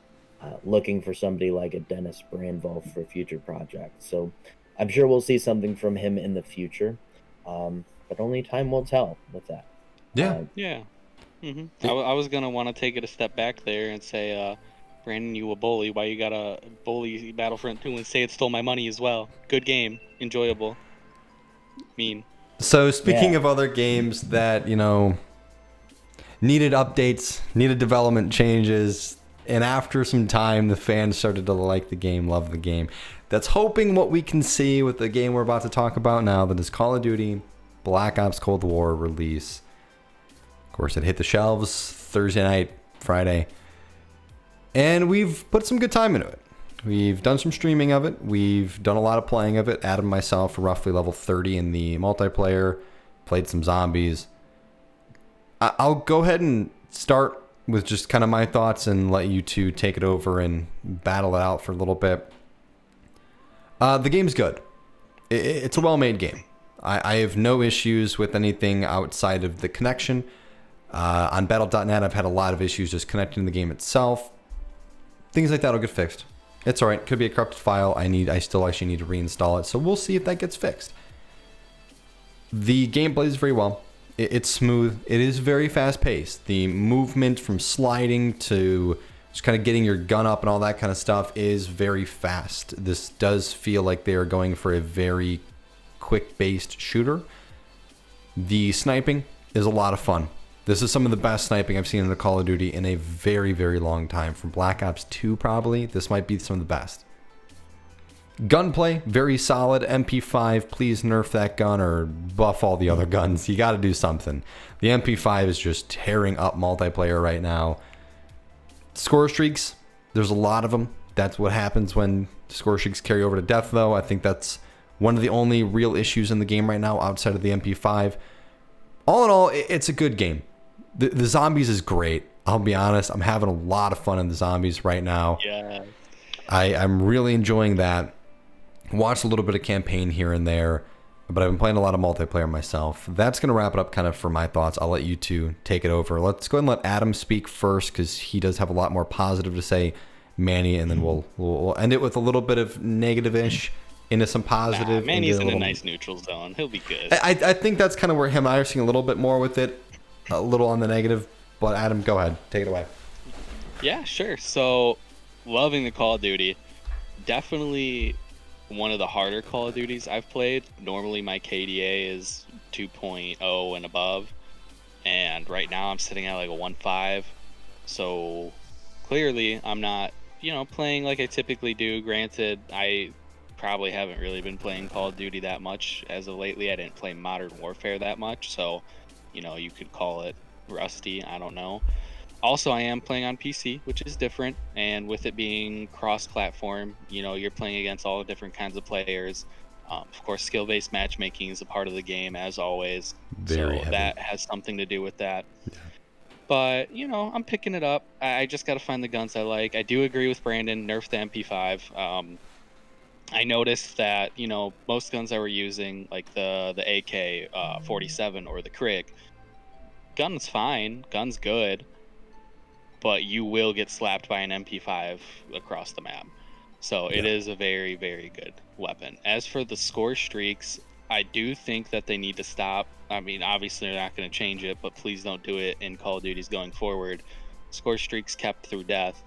looking for somebody like a Dennis Brandvolf for future projects. So I'm sure we'll see something from him in the future, but only time will tell with that.
Yeah.
Yeah. I was gonna want to take it a step back there and say, Brandon, you a bully. Why you gotta bully Battlefront 2 and say it stole my money as well? Good game, enjoyable. Mean.
So speaking
Yeah.
of other games that, needed updates, needed development changes, and after some time the fans started to like the game, love the game. That's hoping what we can see with the game we're about to talk about now, that is Call of Duty Black Ops Cold War release. Of course, it hit the shelves Thursday night, Friday. And we've put some good time into it. We've done some streaming of it. We've done a lot of playing of it. Adam and myself are roughly level 30 in the multiplayer. Played some zombies. I'll go ahead and start with just kind of my thoughts and let you two take it over and battle it out for a little bit. The game's good. It's a well-made game. I have no issues with anything outside of the connection. On Battle.net, I've had a lot of issues just connecting to the game itself. Things like that will get fixed. It's all right. Could be a corrupted file. I still actually need to reinstall it. So we'll see if that gets fixed. The game plays very well. It's smooth. It is very fast paced. The movement from sliding to just kind of getting your gun up and all that kind of stuff is very fast. This does feel like they are going for a very quick based shooter. The sniping is a lot of fun. This is some of the best sniping I've seen in the Call of Duty in a very, very long time. From Black Ops 2, probably. This might be some of the best. Gunplay, very solid. MP5, please nerf that gun or buff all the other guns. You got to do something. The MP5 is just tearing up multiplayer right now. Score streaks, there's a lot of them. That's what happens when score streaks carry over to death, though. I think that's one of the only real issues in the game right now outside of the MP5. All in all, it's a good game. The zombies is great. I'll be honest. I'm having a lot of fun in the zombies right now.
Yeah.
I'm really enjoying that. Watched a little bit of campaign here and there, but I've been playing a lot of multiplayer myself. That's going to wrap it up kind of for my thoughts. I'll let you two take it over. Let's go ahead and let Adam speak first because he does have a lot more positive to say, Manny, and then we'll end it with a little bit of negative-ish into some positive.
Manny's in a nice neutral zone. He'll be good.
I think that's kind of where him and I are seeing a little bit more with it, a little on the negative. But Adam, go ahead. Take it away.
Yeah, sure. So, loving the Call of Duty. Definitely one of the harder Call of Duties I've played. Normally my KDA is 2.0 and above. And right now I'm sitting at like a 1.5. So, clearly I'm not, playing like I typically do. Granted, I probably haven't really been playing Call of Duty that much as of lately. I didn't play Modern Warfare that much. So, you could call it rusty. I don't know. Also, I am playing on PC, which is different, and with it being cross-platform, you're playing against all different kinds of players. Of course, skill-based matchmaking is a part of the game, as always.
Very heavy.
That has something to do with that.
Yeah.
But, I'm picking it up. I just got to find the guns I like. I do agree with Brandon, nerf the MP5. I noticed that, most guns I were using, like the AK 47 or the Krig, gun's fine, gun's good, but you will get slapped by an MP5 across the map. So it is a very, very good weapon. As for the score streaks, I do think that they need to stop. I mean, obviously they're not going to change it, but please don't do it in Call of Duties going forward. Score streaks kept through death.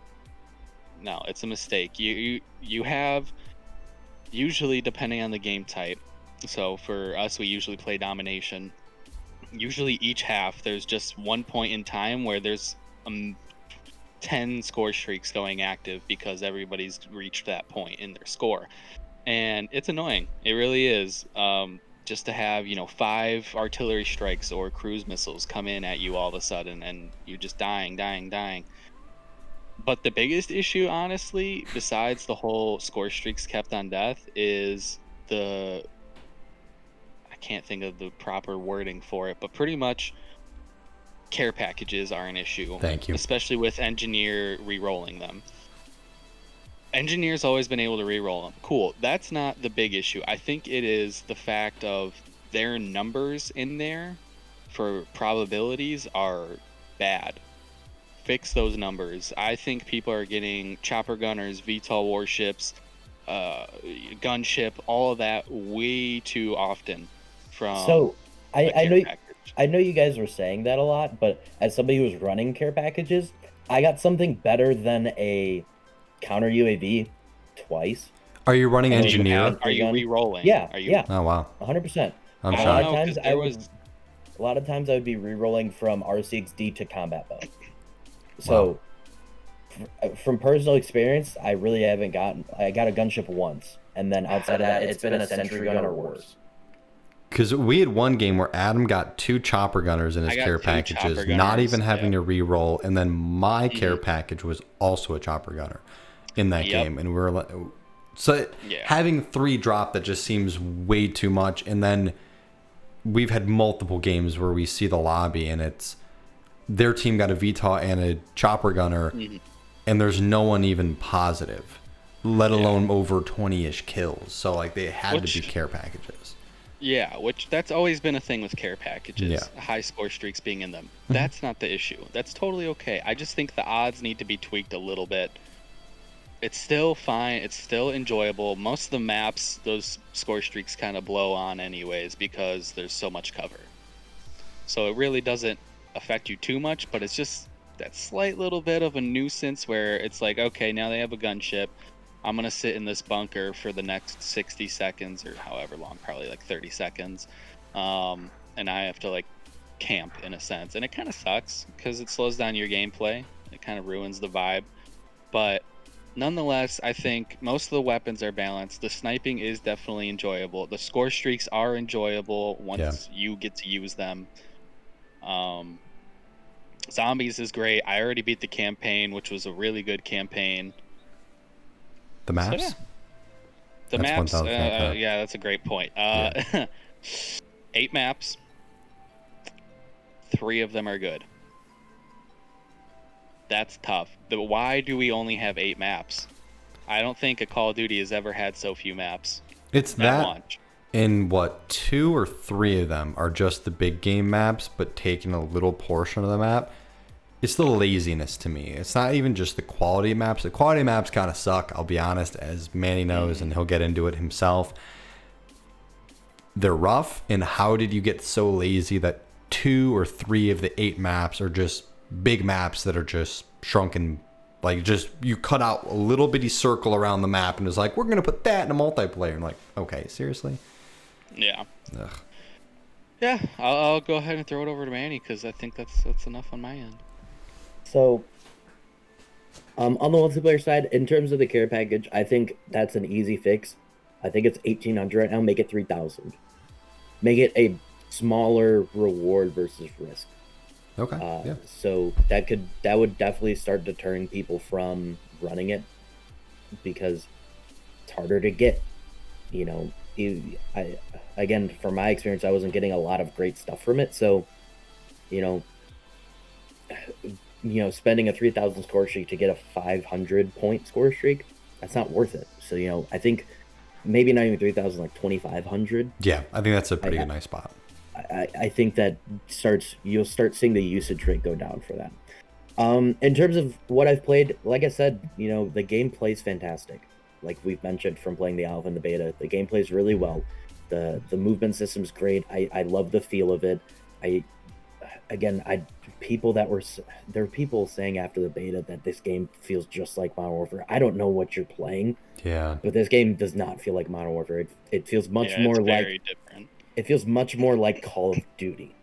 No, it's a mistake. You have, usually depending on the game type. So for us, we usually play domination. Usually each half, there's just one point in time where there's 10 score streaks going active because everybody's reached that point in their score. And it's annoying. It really is. Just to have, 5 artillery strikes or cruise missiles come in at you all of a sudden and you're just dying. But the biggest issue, honestly, besides the whole score streaks kept on death, is I can't think of the proper wording for it, but pretty much care packages are an issue.
Thank you.
Especially with engineer re-rolling them. Engineer's always been able to re-roll them. Cool. That's not the big issue. I think it is the fact of their numbers in there for probabilities are bad. Fix those numbers. I think people are getting chopper gunners, VTOL warships, gunship, all of that way too often from
So I know
package.
I know you guys were saying that a lot, but as somebody who was running care packages, I got something better than a counter UAV twice.
Are you running
And
engineer?
Are you re-rolling?
Yeah,
Are you...
yeah,
Oh wow,
100%.
I'm
I don't
shocked.
know, 'cause
A lot of times I would be re-rolling from RCXD to combat bow. So, from personal experience, I really haven't gotten. I got a gunship once, and then outside of that, it's been a sentry gun or worse.
Because we had one game where Adam got 2 chopper gunners in his
I got
care
2
packages,
chopper
not
gunners,
even having
yeah.
to re-roll, and then my care package was also a chopper gunner in that
Yep.
game, and we were like, so
Yeah.
having 3 drop, that just seems way too much. And then we've had multiple games where we see the lobby and it's their team got a VTOL and a chopper gunner, and there's no one even positive, let alone over 20-ish kills. So like they had to be care packages.
Yeah, which that's always been a thing with care packages.
Yeah.
High score streaks being in them. That's not the issue. That's totally okay. I just think the odds need to be tweaked a little bit. It's still fine. It's still enjoyable. Most of the maps, those score streaks kind of blow on anyways because there's so much cover. So it really doesn't affect you too much, but it's just that slight little bit of a nuisance where it's like, okay, now they have a gunship. I'm going to sit in this bunker for the next 60 seconds or however long, probably like 30 seconds. And I have to like camp in a sense. And it kind of sucks because it slows down your gameplay. It kind of ruins the vibe. But nonetheless, I think most of the weapons are balanced. The sniping is definitely enjoyable. The score streaks are enjoyable once you get to use them. Zombies is great. I already beat the campaign, which was a really good campaign.
The maps?
So, yeah. The
That's
maps,
1,000.
yeah, that's a great point. 8 maps. 3 of them are good. That's tough. Why do we only have 8 maps? I don't think a Call of Duty has ever had so few maps.
It's
at
that,
launch.
and what, 2 or 3 of them are just the big game maps, but taking a little portion of the map. It's the laziness to me. It's not even just the quality of maps. The quality of maps kind of suck, I'll be honest, as Manny knows, and he'll get into it himself. They're rough, and how did you get so lazy that 2 or 3 of the 8 maps are just big maps that are just shrunken? Like, just, you cut out a little bitty circle around the map, and it's like, we're going to put that in a multiplayer. And like, okay, seriously?
Yeah.
Ugh.
Yeah, I'll go ahead and throw it over to Manny because I think that's enough on my end.
So, on the multiplayer side, in terms of the care package, I think that's an easy fix. I think it's 1,800 right now. Make it 3,000. Make it a smaller reward versus risk.
Okay. Yeah.
So that would definitely start deterring people from running it because it's harder to get. Again, from my experience, I wasn't getting a lot of great stuff from it. So, spending a 3,000 score streak to get a 500 point score streak, that's not worth it. So, I think maybe not even 3,000, like 2,500.
Yeah, I think that's a pretty nice spot.
I think that you'll start seeing the usage rate go down for that. In terms of what I've played, like I said, the gameplay is fantastic. Like we've mentioned from playing the alpha and the beta, the gameplay is really well. The movement system's great. I love the feel of it. again, there were people saying after the beta that this game feels just like Modern Warfare. I don't know what you're playing,
Yeah.
but this game does not feel like Modern Warfare. It feels much
Yeah, it's
more like
very different.
it feels much more like Call of Duty,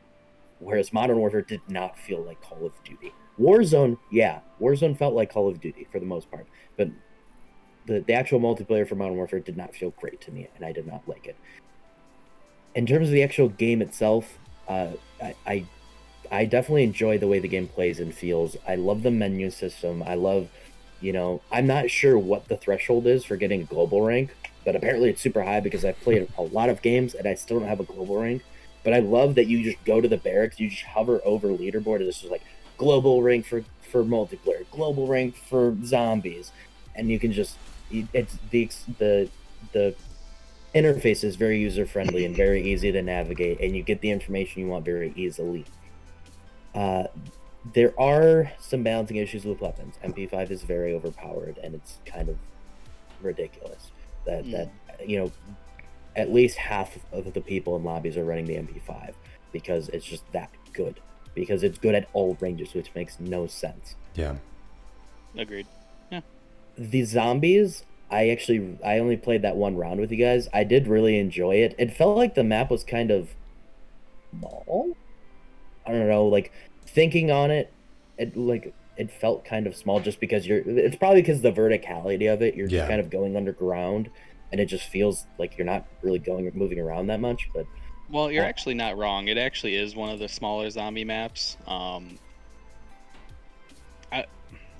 whereas Modern Warfare did not feel like Call of Duty. Warzone felt like Call of Duty for the most part, but the actual multiplayer for Modern Warfare did not feel great to me, and I did not like it. In terms of the actual game itself, I definitely enjoy the way the game plays and feels. I love the menu system. I love, I'm not sure what the threshold is for getting global rank, but apparently it's super high because I've played a lot of games and I still don't have a global rank. But I love that you just go to the barracks, you just hover over leaderboard, and this is like global rank for multiplayer, global rank for zombies, and you can just it's the interface is very user friendly and very easy to navigate, and you get the information you want very easily. Uh, there are some balancing issues with weapons. MP5 is very overpowered, and it's kind of ridiculous that at least half of the people in lobbies are running the MP5 because it's just that good. Because it's good at all ranges, which makes no sense.
Yeah.
Agreed. Yeah.
The zombies, I only played that one round with you guys. I did really enjoy it. It felt like the map was kind of small. I don't know, like thinking on it, it felt kind of small just because it's probably because the verticality of it, you're just kind of going underground and it just feels like you're not really moving around that much, but
well, you're actually not wrong. It actually is one of the smaller zombie maps. I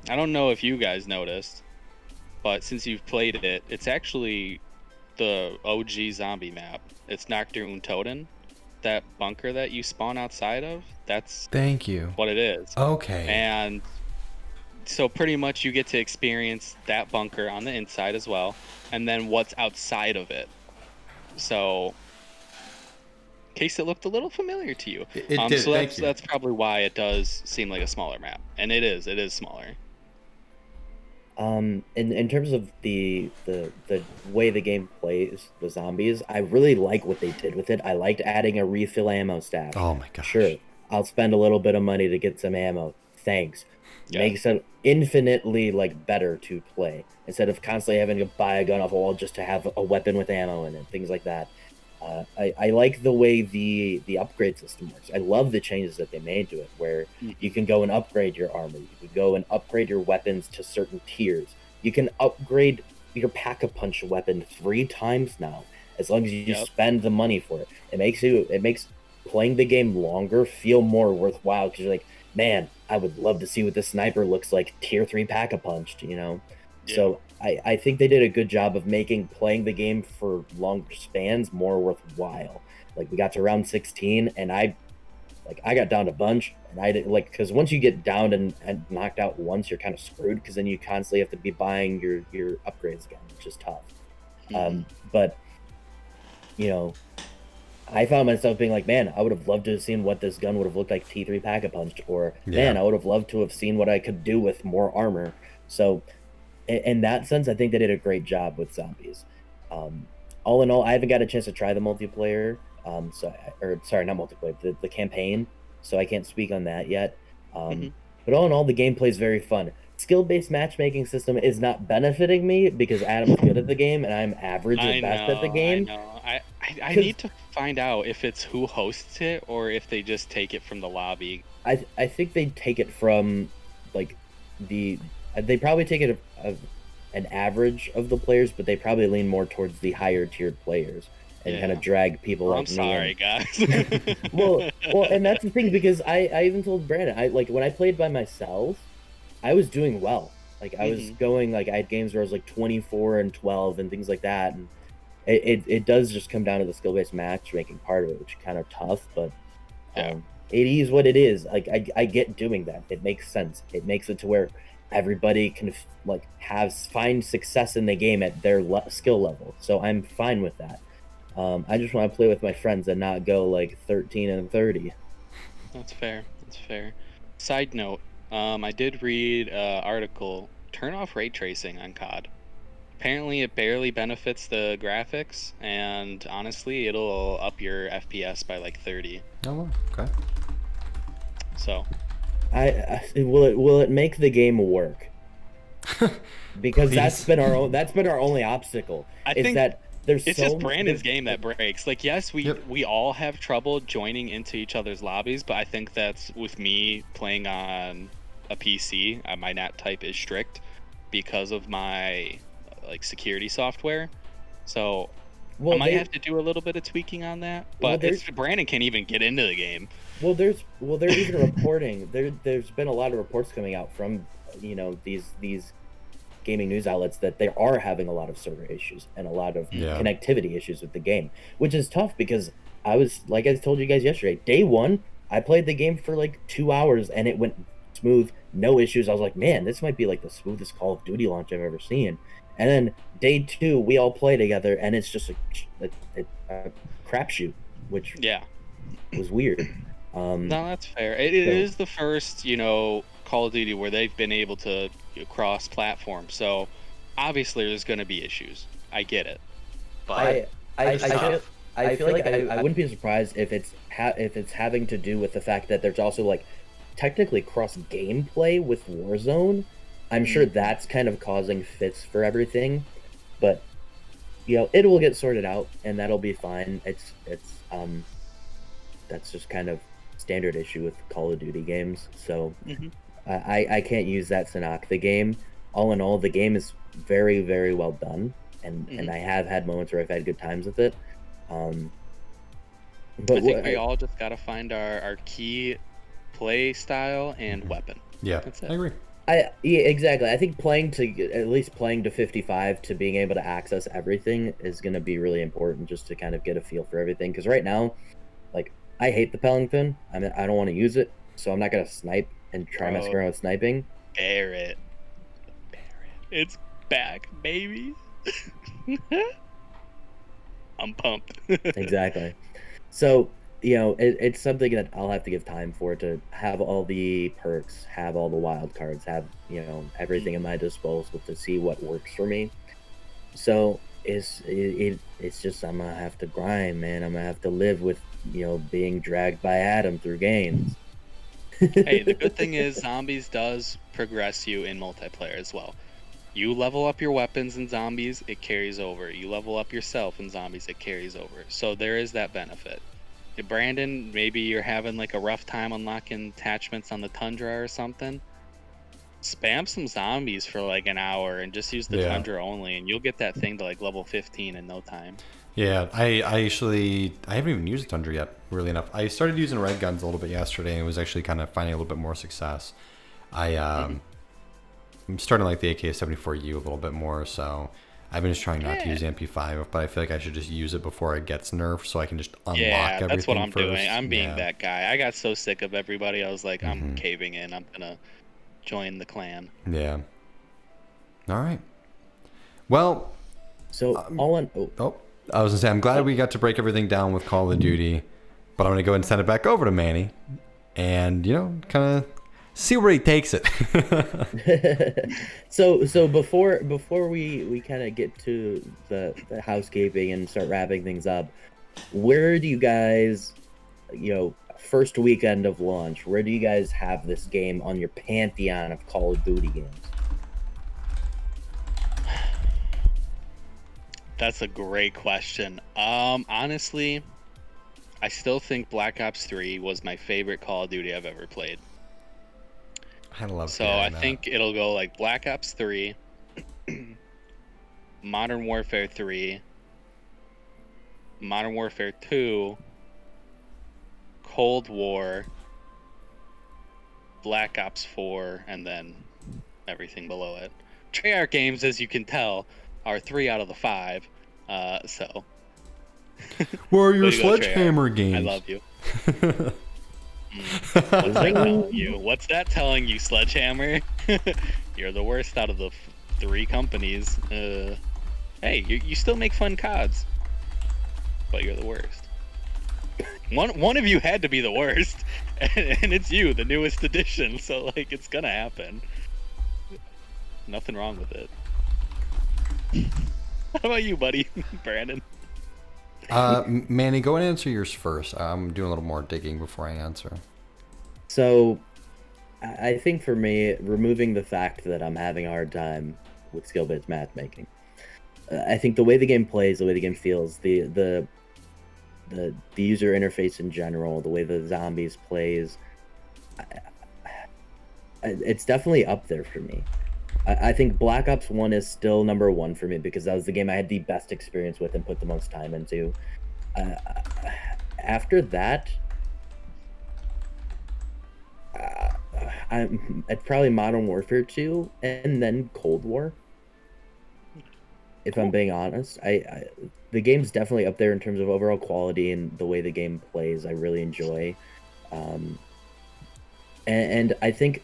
don't know if you guys noticed, but since you've played it, it's actually the OG zombie map. It's Nacht der Untoten. That bunker that you spawn outside of, that's
Thank you.
what it is.
Okay.
And so pretty much you get to experience that bunker on the inside as well, and then what's outside of it. So in case it looked a little familiar to you.
It did.
So
Thank you.
that's probably why it does seem like a smaller map. And it is smaller.
In terms of the way the game plays the zombies, I really like what they did with it. I liked adding a refill ammo stash.
Oh my gosh.
Sure, I'll spend a little bit of money to get some ammo. Thanks.
Yeah.
Makes it infinitely better to play instead of constantly having to buy a gun off a wall just to have a weapon with ammo in it, things like that. I like the way the upgrade system works. I love the changes that they made to it, where you can go and upgrade your armor. You can go and upgrade your weapons to certain tiers. You can upgrade your Pack-a-Punch weapon 3 times now, as long as you spend the money for it. It makes playing the game longer feel more worthwhile because you're like, man, I would love to see what this sniper looks like tier 3 Pack-a-Punched, Yeah. So I think they did a good job of making playing the game for longer spans more worthwhile. Like we got to round 16 and I got downed a bunch, and I didn't because once you get downed and knocked out once, you're kind of screwed because then you constantly have to be buying your upgrades again, which is tough. But I found myself being like, man, I would have loved to have seen what this gun would have looked like T3 Pack-a-Punched, or man, I would have loved to have seen what I could do with more armor. So in that sense, I think they did a great job with zombies. All in all, I haven't got a chance to try the multiplayer. Sorry, not multiplayer, the campaign. So I can't speak on that yet. But all in all, the gameplay is very fun. Skill-based matchmaking system is not benefiting me because Adam's good at the game and I'm average at best at the game.
I need to find out if it's who hosts it or if they just take it from the lobby.
I think they take it from they probably take it of an average of the players, but they probably lean more towards the higher tiered players and kind of drag people like me.
I'm sorry, guys.
well, and that's the thing, because I even told Brandon, when I played by myself, I was doing well. I was going I had games where I was 24 and 12 and things like that, and it does just come down to the skill based matchmaking part of it, which is kind of tough, but it is what it is. I get doing that. It makes sense. It makes it to where everybody can find success in the game at their skill level, so I'm fine with that. I just want to play with my friends and not go 13 and 30.
That's fair. Side note, I did read an article, turn off ray tracing on COD. Apparently it barely benefits the graphics, and honestly it'll up your FPS by 30.
Oh, okay.
So
will it make the game work? Because
Please.
that's been our only obstacle.
I
Is
think
that there's
it's
so
just Brandon's
there's,
game that breaks. Like, yes,
Yep.
we all have trouble joining into each other's lobbies, but I think that's with me playing on a PC. My NAT type is strict because of my like security software. So I
well
might
they
have to do a little bit of tweaking on that.
well
But
there
it's Brandon can't even get into the game.
they're even reporting there's been a lot of reports coming out from these gaming news outlets that they are having a lot of server issues and a lot of
Yeah.
connectivity issues with the game, which is tough because I was like I told you guys yesterday, day one, I played the game for like 2 hours and it went smooth, no issues. I was like, man, this might be like the smoothest Call of Duty launch I've ever seen. And then day two, we all play together and it's just a crapshoot, which
Yeah.
was weird.
No, that's fair. It is the first, Call of Duty where they've been able to cross platform. So obviously there's going to be issues. I get it. But
I feel like I wouldn't be surprised if it's having to do with the fact that there's also like technically cross gameplay with Warzone. I'm sure that's kind of causing fits for everything, but it will get sorted out and that'll be fine. It's that's just kind of standard issue with Call of Duty games. So I can't use that to knock the game. All in all, the game is very, very well done, and I have had moments where I've had good times with it. But
I think we all just got to find our key play style and weapon.
Yeah,
That's it.
I agree.
Yeah, exactly. I think playing to 55 to being able to access everything is going to be really important, just to kind of get a feel for everything. Because right now, like, I hate the Pellington. I mean, I don't want to use it, so I'm not going to snipe and try messing around with sniping.
Barrett. It's back, baby. I'm pumped.
Exactly. So, it's something that I'll have to give time for, to have all the perks, have all the wild cards, have, everything at my disposal to see what works for me. So it's just, I'm gonna have to grind, man. I'm gonna have to live with, being dragged by Adam through games.
Hey, the good thing is Zombies does progress you in multiplayer as well. You level up your weapons in Zombies, it carries over. You level up yourself in Zombies, it carries over. So there is that benefit. Brandon, maybe you're having like a rough time unlocking attachments on the Tundra or something. Spam some Zombies for like an hour and just use the Tundra only, and you'll get that thing to like level 15 in no time.
Yeah, I haven't even used Tundra yet, really enough. I started using red guns a little bit yesterday and was actually kind of finding a little bit more success. I'm starting to like the AK-74U a little bit more, so I've been just trying not to use the MP5, but I feel like I should just use it before it gets nerfed so I can just unlock everything.
That's what I'm
first.
doing. I'm being that guy. I got so sick of everybody. I was like, I'm caving in. I'm gonna join the clan.
Yeah. All right. Well.
So all in.
I was gonna say I'm glad we got to break everything down with Call of Duty, but I'm gonna go ahead and send it back over to Manny, and kind of see where he takes it.
So before we kind of get to the housekeeping and start wrapping things up, where do you guys, first weekend of launch, where do you guys have this game on your pantheon of Call of Duty games?
That's a great question. Honestly, I still think Black Ops 3 was my favorite Call of Duty I've ever played.
I love
so I think it'll go like Black Ops 3, Modern Warfare 3, Modern Warfare 2, Cold War, Black Ops 4, and then everything below it. Treyarch games, as you can tell, are 3 out of the 5. So.
Where are your Sledgehammer games?
I love you. What's that telling you? What's that telling you, Sledgehammer? You're the worst out of the 3 companies. Hey, you still make fun CODs, but you're the worst. One of you had to be the worst, and it's you, the newest edition. So like, it's gonna happen. Nothing wrong with it. How about you, buddy? Brandon?
Manny, go and answer yours first. I'm doing a little more digging before I answer.
So I think for me, removing the fact that I'm having a hard time with skill-based matchmaking, I think the way the game plays, the way the game feels, the user interface in general, the way the zombies plays, it's definitely up there for me. I think Black Ops 1 is still number one for me because that was the game I had the best experience with and put the most time into. After that, it's probably Modern Warfare 2 and then Cold War. If I'm being honest, the game's definitely up there in terms of overall quality and the way the game plays. I really enjoy, and I think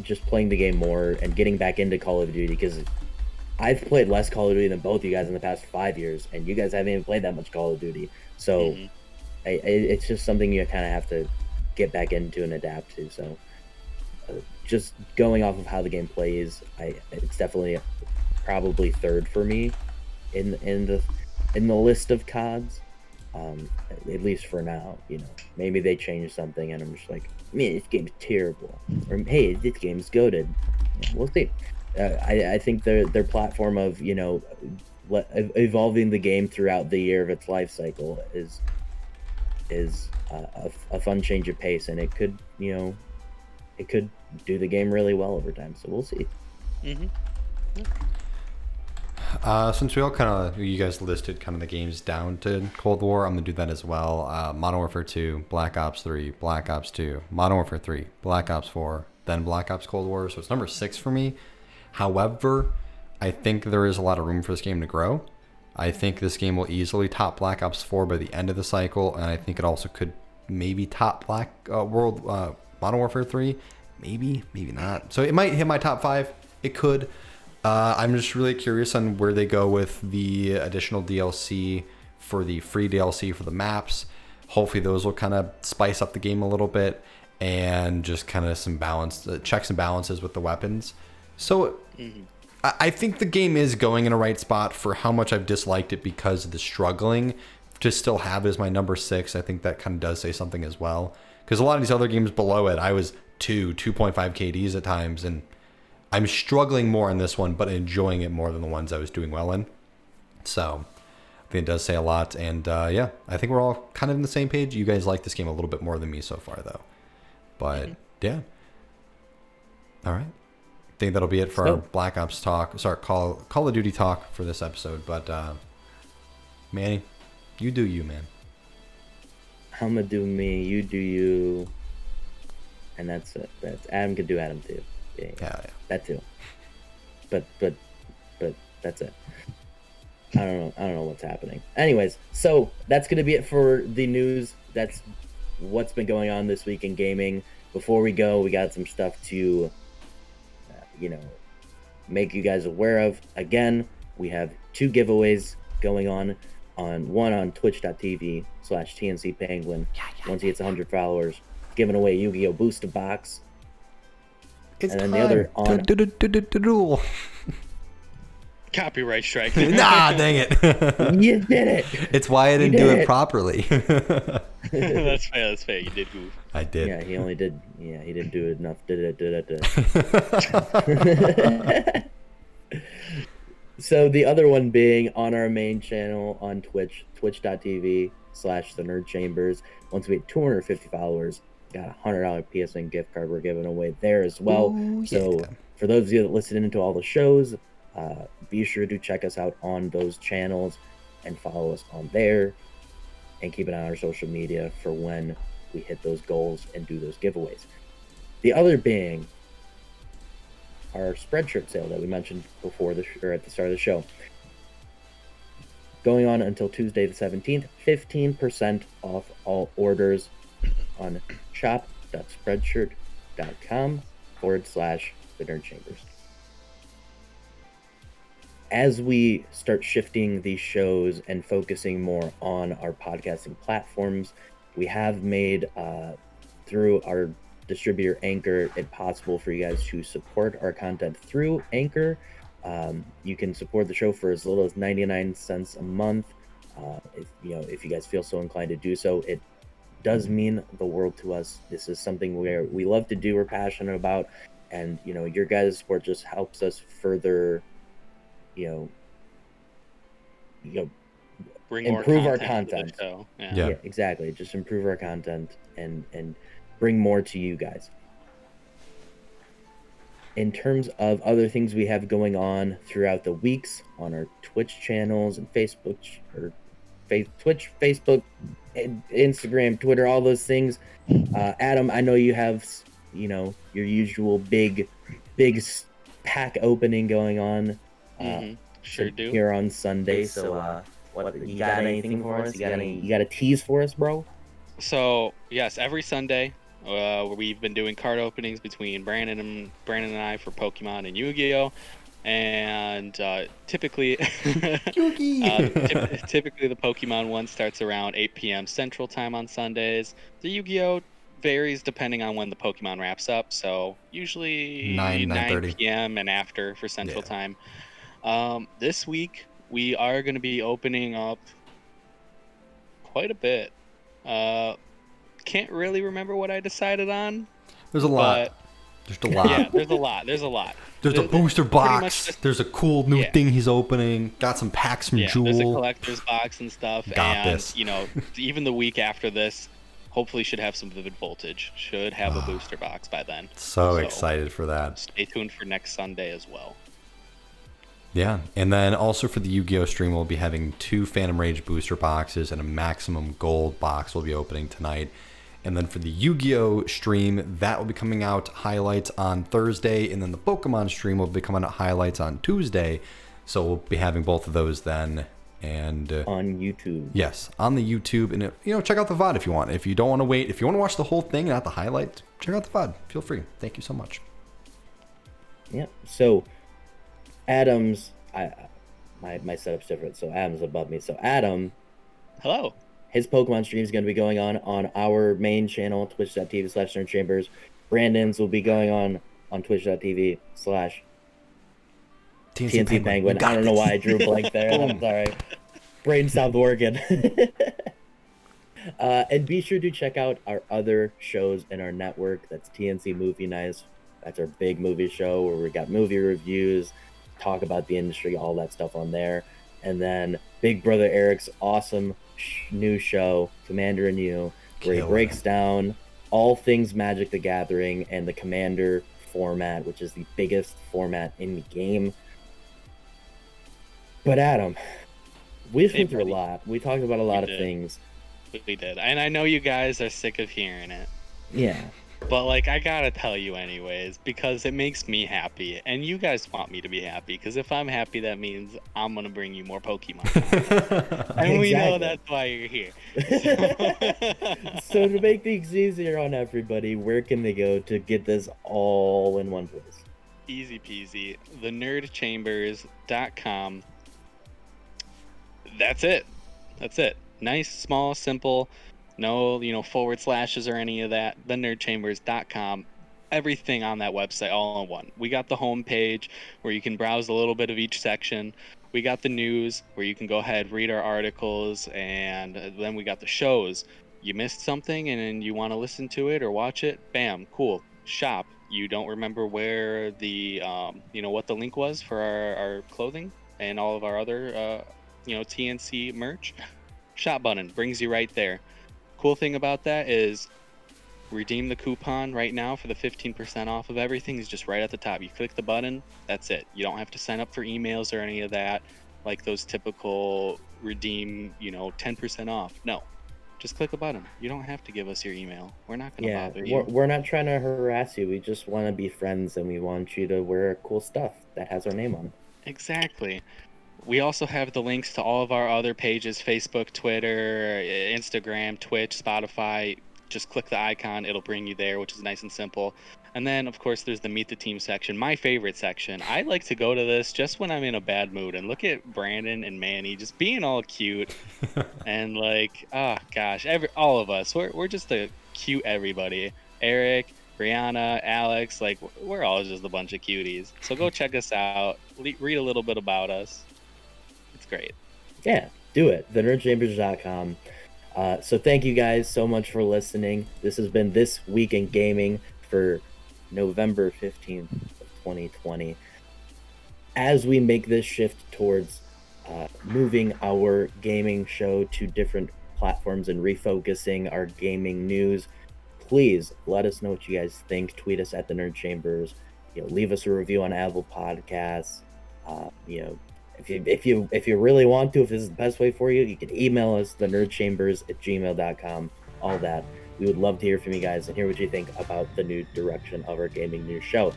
just playing the game more and getting back into Call of Duty, because I've played less Call of Duty than both you guys in the past 5 years, and you guys haven't even played that much Call of Duty. So it's just something you kind of have to get back into and adapt to. So just going off of how the game plays, it's definitely probably third for me in the list of CODs. At least for now, maybe they change something and I'm just like, man, this game's terrible, or hey, this game's goated. We'll see. I think their platform of evolving the game throughout the year of its life cycle is a fun change of pace, and it could do the game really well over time. So we'll see.
Since you guys listed kind of the games down to Cold War, I'm gonna do that as well. Modern Warfare 2, Black Ops 3, Black Ops 2, Modern Warfare 3, Black Ops 4, then Black Ops Cold War. So it's number 6 for me. However, I think there is a lot of room for this game to grow. I think this game will easily top Black Ops 4 by the end of the cycle, and I think it also could maybe top Modern Warfare 3. Maybe not. So it might hit my top 5. It could. I'm just really curious on where they go with the additional DLC for the free DLC for the maps. Hopefully those will kind of spice up the game a little bit, and just kind of some balance, checks and balances with the weapons. So I think the game is going in a right spot for how much I've disliked it because of the struggling. To still have it as my number 6, I think that kind of does say something as well. Because a lot of these other games below it, I was 2.5 KDs at times, and I'm struggling more on this one, but enjoying it more than the ones I was doing well in. So I think it does say a lot. And yeah, I think we're all kind of on the same page. You guys like this game a little bit more than me so far, though. But yeah. All right. I think that'll be it for our Black Ops talk. Sorry, Call of Duty talk for this episode. But Manny, you do you, man.
I'm going to do me, you do you. And that's it. Adam could do Adam too. Yeah. That too. But that's it. I don't know what's happening. Anyways, so that's gonna be it for the news. That's what's been going on this week in gaming. Before we go, we got some stuff to make you guys aware of. Again, we have 2 giveaways going on one on twitch.tv/TNC Penguin. Once he hits 100 followers, giving away Yu-Gi-Oh! Booster Box.
It's
and then the other on
Copyright strike.
Nah, dang it.
You did it.
It's why I didn't do it properly.
That's fair. You did goof.
I did.
Yeah, he didn't do it enough. Did it. So the other one being on our main channel on Twitch, twitch.tv/The Nerd Chambers. Once we hit 250 followers, got a $100 PSN gift card we're giving away there as well. Ooh, yeah. So for those of you that listen into all the shows, be sure to check us out on those channels and follow us on there, and keep an eye on our social media for when we hit those goals and do those giveaways. The other being our Spreadshirt sale that we mentioned before or at the start of the show. Going on until Tuesday the 17th, 15% off all orders on shop.spreadshirt.com/The Nerd Chambers. As we start shifting these shows and focusing more on our podcasting platforms, we have made, through our distributor Anchor, it possible for you guys to support our content through Anchor. You can support the show for as little as 99 cents a month. If you guys feel so inclined to do so, it does mean the world to us. This is something we love to do, we're passionate about, and your guys' support just helps us further, you know,
Bring
improve
more
our
content to
content.
the show.
Yeah.
Exactly. Just improve our content and bring more to you guys. In terms of other things we have going on throughout the weeks on our Twitch channels and Facebook, Twitch, Facebook, Instagram, Twitter, all those things. Adam, I know you have, your usual big pack opening going on.
Sure do.
Here on Sunday. So, what you got anything for us? You got a tease for us, bro?
So yes, every Sunday, we've been doing card openings between Brandon and I for Pokemon and Yu-Gi-Oh, and typically, typically the Pokemon one starts around 8 p.m. Central Time on Sundays. The Yu-Gi-Oh varies depending on when the Pokemon wraps up. So usually 9 p.m. and after for Central Time. This week we are going to be opening up quite a bit. Can't really remember what I decided on.
There's a lot. There's a lot.
Yeah, there's a lot.
There's a booster box. There's a cool new thing he's opening. Got some packs from Jewel.
There's a collector's box and stuff.
Got this.
Even the week after this, hopefully should have some Vivid Voltage. Should have a booster box by then.
So excited for that.
Stay tuned for next Sunday as well.
Yeah, and then also for the Yu-Gi-Oh stream, we'll be having 2 Phantom Rage booster boxes and a Maximum Gold box we'll be opening tonight. And then for the Yu-Gi-Oh stream, that will be coming out highlights on Thursday, and then the Pokemon stream will be coming out highlights on Tuesday. So we'll be having both of those then. And
on YouTube.
Yes, on the YouTube, and check out the VOD if you want. If you don't want to wait, if you want to watch the whole thing and not the highlights, check out the VOD. Feel free. Thank you so much.
Yeah. So Adam's, my setup's different, so Adam's above me. So Adam,
hello.
His Pokemon stream is going to be going on our main channel, twitch.tv/nerdchambers. Brandon's will be going on twitch.tv/TNC Penguin. I don't know why I drew a blank there. I'm sorry. Brain stopped working. And be sure to check out our other shows in our network. That's TNC Movie Nights. That's our big movie show where we got movie reviews, talk about the industry, all that stuff on there. And then Big Brother Eric's awesome new show, Commander and You, where he breaks down all things Magic the Gathering and the Commander format, which is the biggest format in the game. But Adam, we've been through a lot. We talked about a lot of things.
We did. And I know you guys are sick of hearing it.
Yeah.
But, I gotta tell you anyways, because it makes me happy, and you guys want me to be happy, because if I'm happy, that means I'm gonna bring you more Pokemon. And we know that's why you're here.
So to make things easier on everybody, where can they go to get this all in one place?
Easy peasy. thenerdchambers.com. That's it. Nice, small, simple. No, forward slashes or any of that. thenerdchambers.com. Everything on that website all in one. We got the home page where you can browse a little bit of each section. We got the news where you can go ahead, read our articles, and then we got the shows. You missed something and you want to listen to it or watch it, bam, cool. Shop. You don't remember where the, what the link was for our clothing and all of our other, TNC merch? Shop button brings you right there. Cool thing about that is redeem the coupon right now for the 15% off of everything is just right at the top. You click the button, that's it. You don't have to sign up for emails or any of that, like those typical redeem, 10% off. No, just click a button. You don't have to give us your email. We're not going to bother you.
We're not trying to harass you. We just want to be friends, and we want you to wear cool stuff that has our name on it.
Exactly. We also have the links to all of our other pages, Facebook, Twitter, Instagram, Twitch, Spotify. Just click the icon. It'll bring you there, which is nice and simple. And then, of course, there's the Meet the Team section, my favorite section. I like to go to this just when I'm in a bad mood and look at Brandon and Manny just being all cute. And, all of us, we're just a cute everybody. Eric, Brianna, Alex, we're all just a bunch of cuties. So go check us out. Read a little bit about us. Great.
Yeah, do it. thenerdchambers.com. So thank you guys so much for listening. This has been This Week in Gaming for November 15th of 2020. As we make this shift towards moving our gaming show to different platforms and refocusing our gaming news, please let us know what you guys think. Tweet us at the Nerd Chambers. Leave us a review on Apple Podcasts. If you really want to, if this is the best way for you, you can email us, thenerdchambers@gmail.com. All that. We would love to hear from you guys and hear what you think about the new direction of our gaming news show.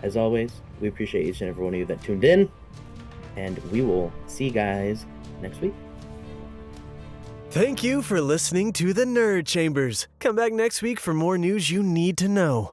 As always, we appreciate each and every one of you that tuned in, and we will see you guys next week.
Thank you for listening to the Nerd Chambers. Come back next week for more news you need to know.